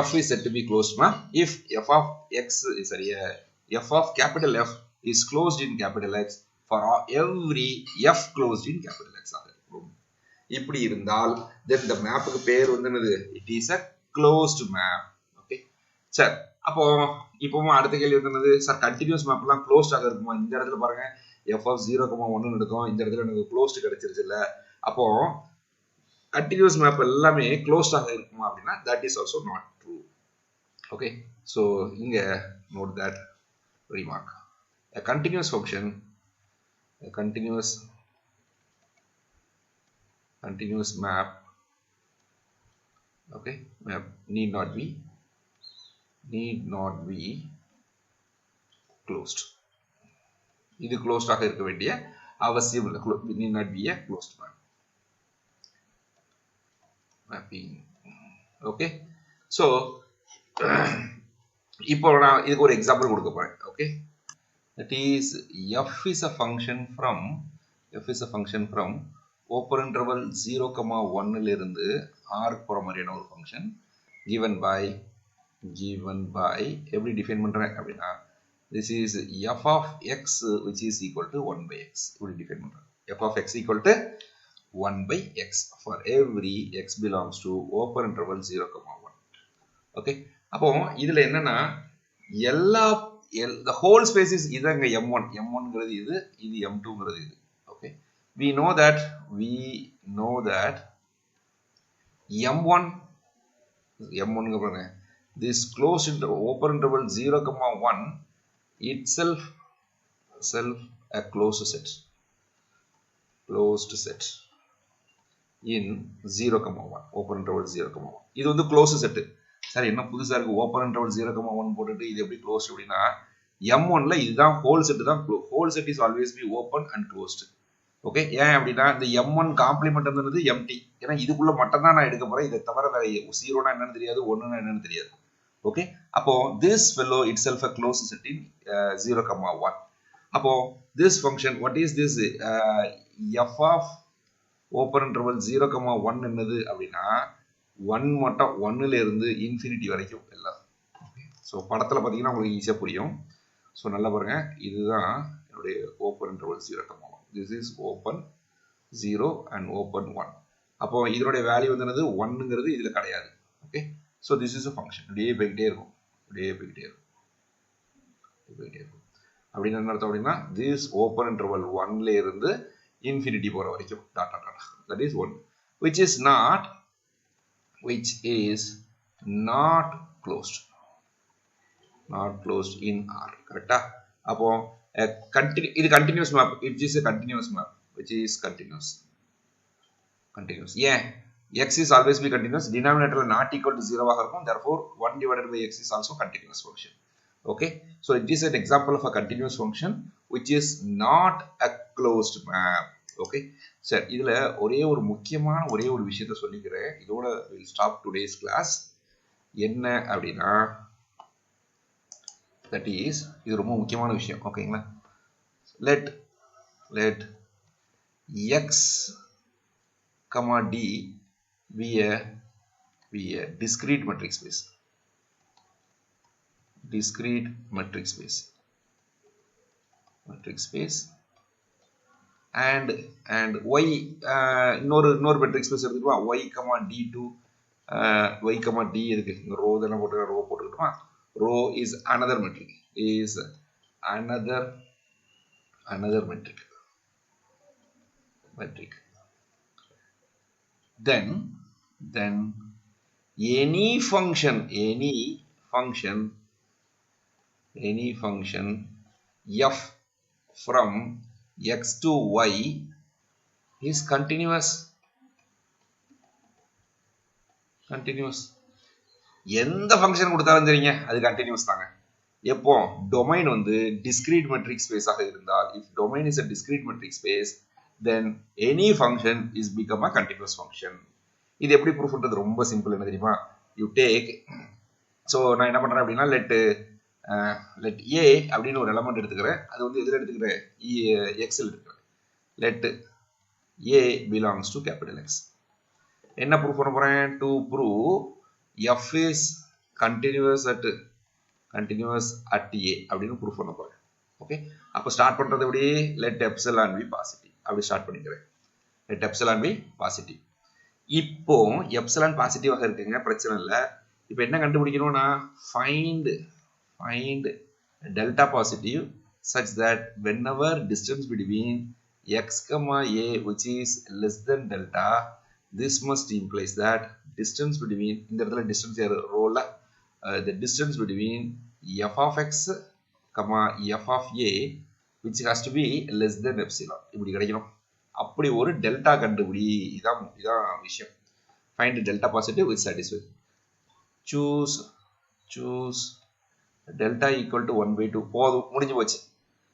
f is said to be closed map if f of x is f of capital F is closed in capital X for every f closed in capital X ஆக இருக்கும். இப்படி இருந்தால் then the mapக்கு பேர் வந்து என்னது? It is a closed map. Okay, சரி. அப்போ இப்போவும் அடுத்த கேள்வி வந்து என்னது? சார் கண்டினியூஸ் மேப் எல்லாம் க்ளோஸ்ட் ஆக இருக்குமா? இந்த இடத்துல பாருங்க f of 0,1 எடுக்கும், இந்த இடத்துல எனக்கு க்ளோஸ்ட் கிடைச்சிருச்சு இல்ல. அப்போ continuous map எல்லாமே closed ஆக இருக்குமா அப்படின்னா that is also not true. Okay, so இங்க note that remark. A continuous function, a continuous map, okay, map need not be closed. இது closed ஆக இருக்க வேண்டிய அவசியம் இல்லை. need not be a closed map. Mapping. Okay, so இப்போ நான் இதுக்கு ஒரு எக்ஸாம்பிள் கொடுக்க போறேன். Okay, that is f is a function from open interval 0,1 ல இருந்து r போற மாதிரியான ஒரு function given by எப்படி டிஃபைன் பண்றேன் அப்படின்னா this is f of x which is equal to 1 by x. இப்படி டிஃபைன் பண்றேன். f of x equal to 1 by x for every x belongs to open interval 0,1. Okay, அப்போ இதுல என்னன்னா the whole space is இதங்க m1ங்கிறது இது m2ங்கிறது இது. Okay, we know that m1 ங்க this closed interval open interval 0,1 itself a closed set in 0,1 open interval 0,1. இது வந்து closed set. Sir என்ன புதுசா இருக்கு, open interval 0,1 போட்டுட்டு இது எப்படி closed அப்படின்னா m1ல இதுதான் whole set தான் whole set is always be open and closed. Okay, ஏன் அப்படின்னா இந்த m1 காம்ப்ளிமெண்ட் வந்து empty. ஏன்னா இதுக்குள்ள மட்டும் தான் நான் எடுக்க போறேன், இதை தவிர வேற 0னா என்னன்னு தெரியாது, 1னா என்னன்னு தெரியாது. ஓகே, அப்போ this fellow itself a closed set in 0,1. அப்போ this function what is this f of open interval 0,1 என்னது அப்படின்னா 1 மட்டும் 1ல இருந்து இன்ஃபினிட்டி வரைக்கும் எல்லாம். ஸோ படத்தில் பார்த்தீங்கன்னா உங்களுக்கு ஈஸியாக புரியும். ஸோ நல்லா பாருங்க, இதுதான் என்னுடைய open interval 0,1. This is open 0 and open 1. அப்போ இதனுடைய வேல்யூ வந்து என்னது 1ங்கிறது இதில் கிடையாது. Okay, so this is a function. இப்படியே போய்கிட்டே இருக்கும். அப்படின்னு என்ன அர்த்தம் அப்படின்னா திஸ் ஓப்பன் இன்டர்வல் 1ல இருந்து இன்ஃபினிட்டி போகிற வரைக்கும் that is 1 which is not closed in R. கரெக்டா? அப்போ இது continuous map. It is a continuous map which is continuous. ஏன் x is always be continuous, denominator not equal to 0 ஆக இருக்கும். Therefore 1 divided by x is also continuous function. Okay, so it is an example of a continuous function which is not a closed map. Okay, சரி, இதுல ஒரே ஒரு முக்கியமான ஒரே ஒரு விஷயத்தை சொல்லிக்கிறேன். இதோட we'll stop today's class. என்ன அப்படின்னா that is இது ரொம்ப முக்கியமான விஷயம். ஓகேங்களா? let x, d be a discrete metric space. discrete metric space and y இன்னொரு metric space எடுத்துக்குவா y, d2 y, d இருக்கு இங்க ரோ தான போட்டுக்க ரோ போட்டுக்கிட்டோமா rho is another metric metric then any function f from x to y is continuous எந்த function கொடுத்தாலும் சரிங்க அது கண்டினியூஸ் தாங்க எப்போ டொமைன் வந்து discrete metric space ஆக இருந்தால் if domain is a discrete metric space then any function is become a continuous function இது எப்படி ப்ரூஃப் பண்றது ரொம்ப சிம்பிள் என்ன தெரியுமா you take so நான் என்ன பண்றேன் அப்படினா let a அப்படின ஒரு எலிமெண்ட் எடுத்துக்கிறேன் அது வந்து எதுல எடுத்துக்கிறேன் x ல எடுத்துக்கிறேன் let a belongs to capital X என்ன ப்ரூஃப் பண்ண போறேன் to prove f is continuous at a அப்படினு ப்ரூஃப் பண்ண போறேன் ஓகே அப்ப ஸ்டார்ட் பண்றது எப்படி let epsilon be positive அப்படி ஸ்டார்ட் பண்ணிக்கிறேன் let epsilon be positive இப்போ epsilon பாசிட்டிவாக இருக்குங்க பிரச்சனை இல்ல இப்போ என்ன கண்டுபிடிக்கணும்னா find delta positive such that whenever distance between x comma a which is less than delta this must implies that distance between இந்த இடத்துல distance ரோல the distance between f of x comma f of a which has to be less than epsilon இப்படி கிடைக்கணும் அப்படி ஒரு delta கண்டுபிடி இதான் விஷயம் find delta positive which satisfies choose delta equal to 1/2 போதும் முடிஞ்சு போச்சு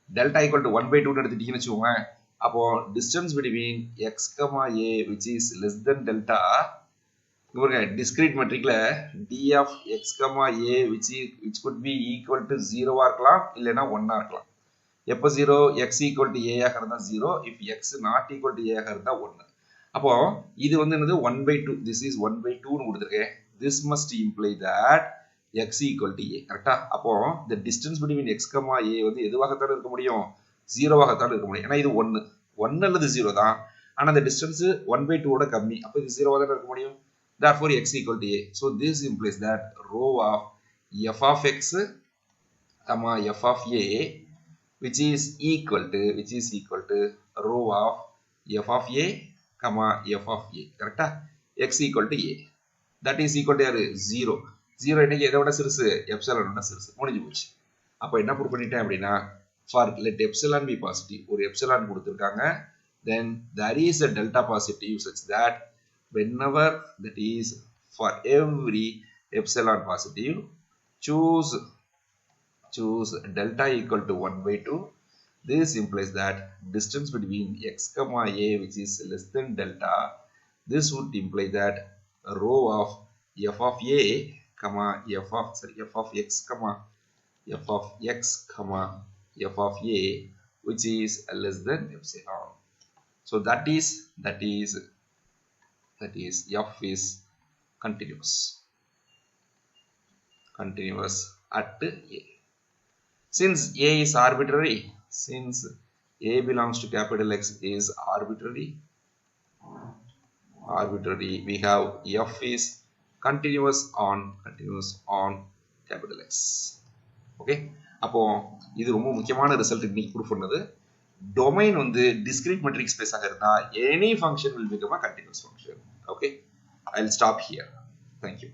delta equal to 1/2 ன்னு எடுத்துட்டீங்கன்னு வெச்சுக்கோங்க அப்போ distance between x comma a which is less than delta இங்க discrete metricல d of x comma a which could be equal to 0 ஆ இருக்கலாம் இல்லனா 1 ஆ இருக்கலாம் எப்ப 0 x equal to a ஆக இருந்தா 0 if x not equal to a ஆக இருந்தா 1 அப்போ இது வந்து என்னது 1/2 this is 1/2 ன்னு கொடுத்திருக்கேன் this must imply that x equal to a கரெக்ட்டா அப்போ the distance between x comma a வந்து எதுவாகத்தான் இருக்க முடியும் 0 ஆகத்தான் இருக்க முடியும் ஏனா இது 1 அல்லது 0 தான் ஆனா the distance 1/2 ஓட கம்மி அப்ப இது 0 ஆக தான் இருக்க முடியும் therefore x equal to a so this implies that row of f of x comma f of a which is equal to row of f of a comma f of a correct x equal to a that is equal to 0 இன்னைக்கு எதை விட சிறுசு epsilon விட சிறுசு முடிஞ்சு போச்சு அப்ப என்ன ப்ரூவ் பண்ணிட்டேன் அப்படினா for let epsilon be positive ஒரு epsilon கொடுத்திருக்காங்க then there is a delta positive such that whenever that is for every epsilon positive choose delta equal to 1/2 this implies that distance between x comma a which is less than delta this would imply that a row of f of a comma f of x comma f of a which is less than epsilon so that is f is continuous at a since a is arbitrary since a belongs to capital X is arbitrary we have f is continuous on capital X okay அப்போ இது ரொம்ப முக்கியமான result இன்னைக்கு proof பண்ணது domain வந்து discrete metric space ஆக இருந்தா any function will become a continuous function okay I'll stop here thank you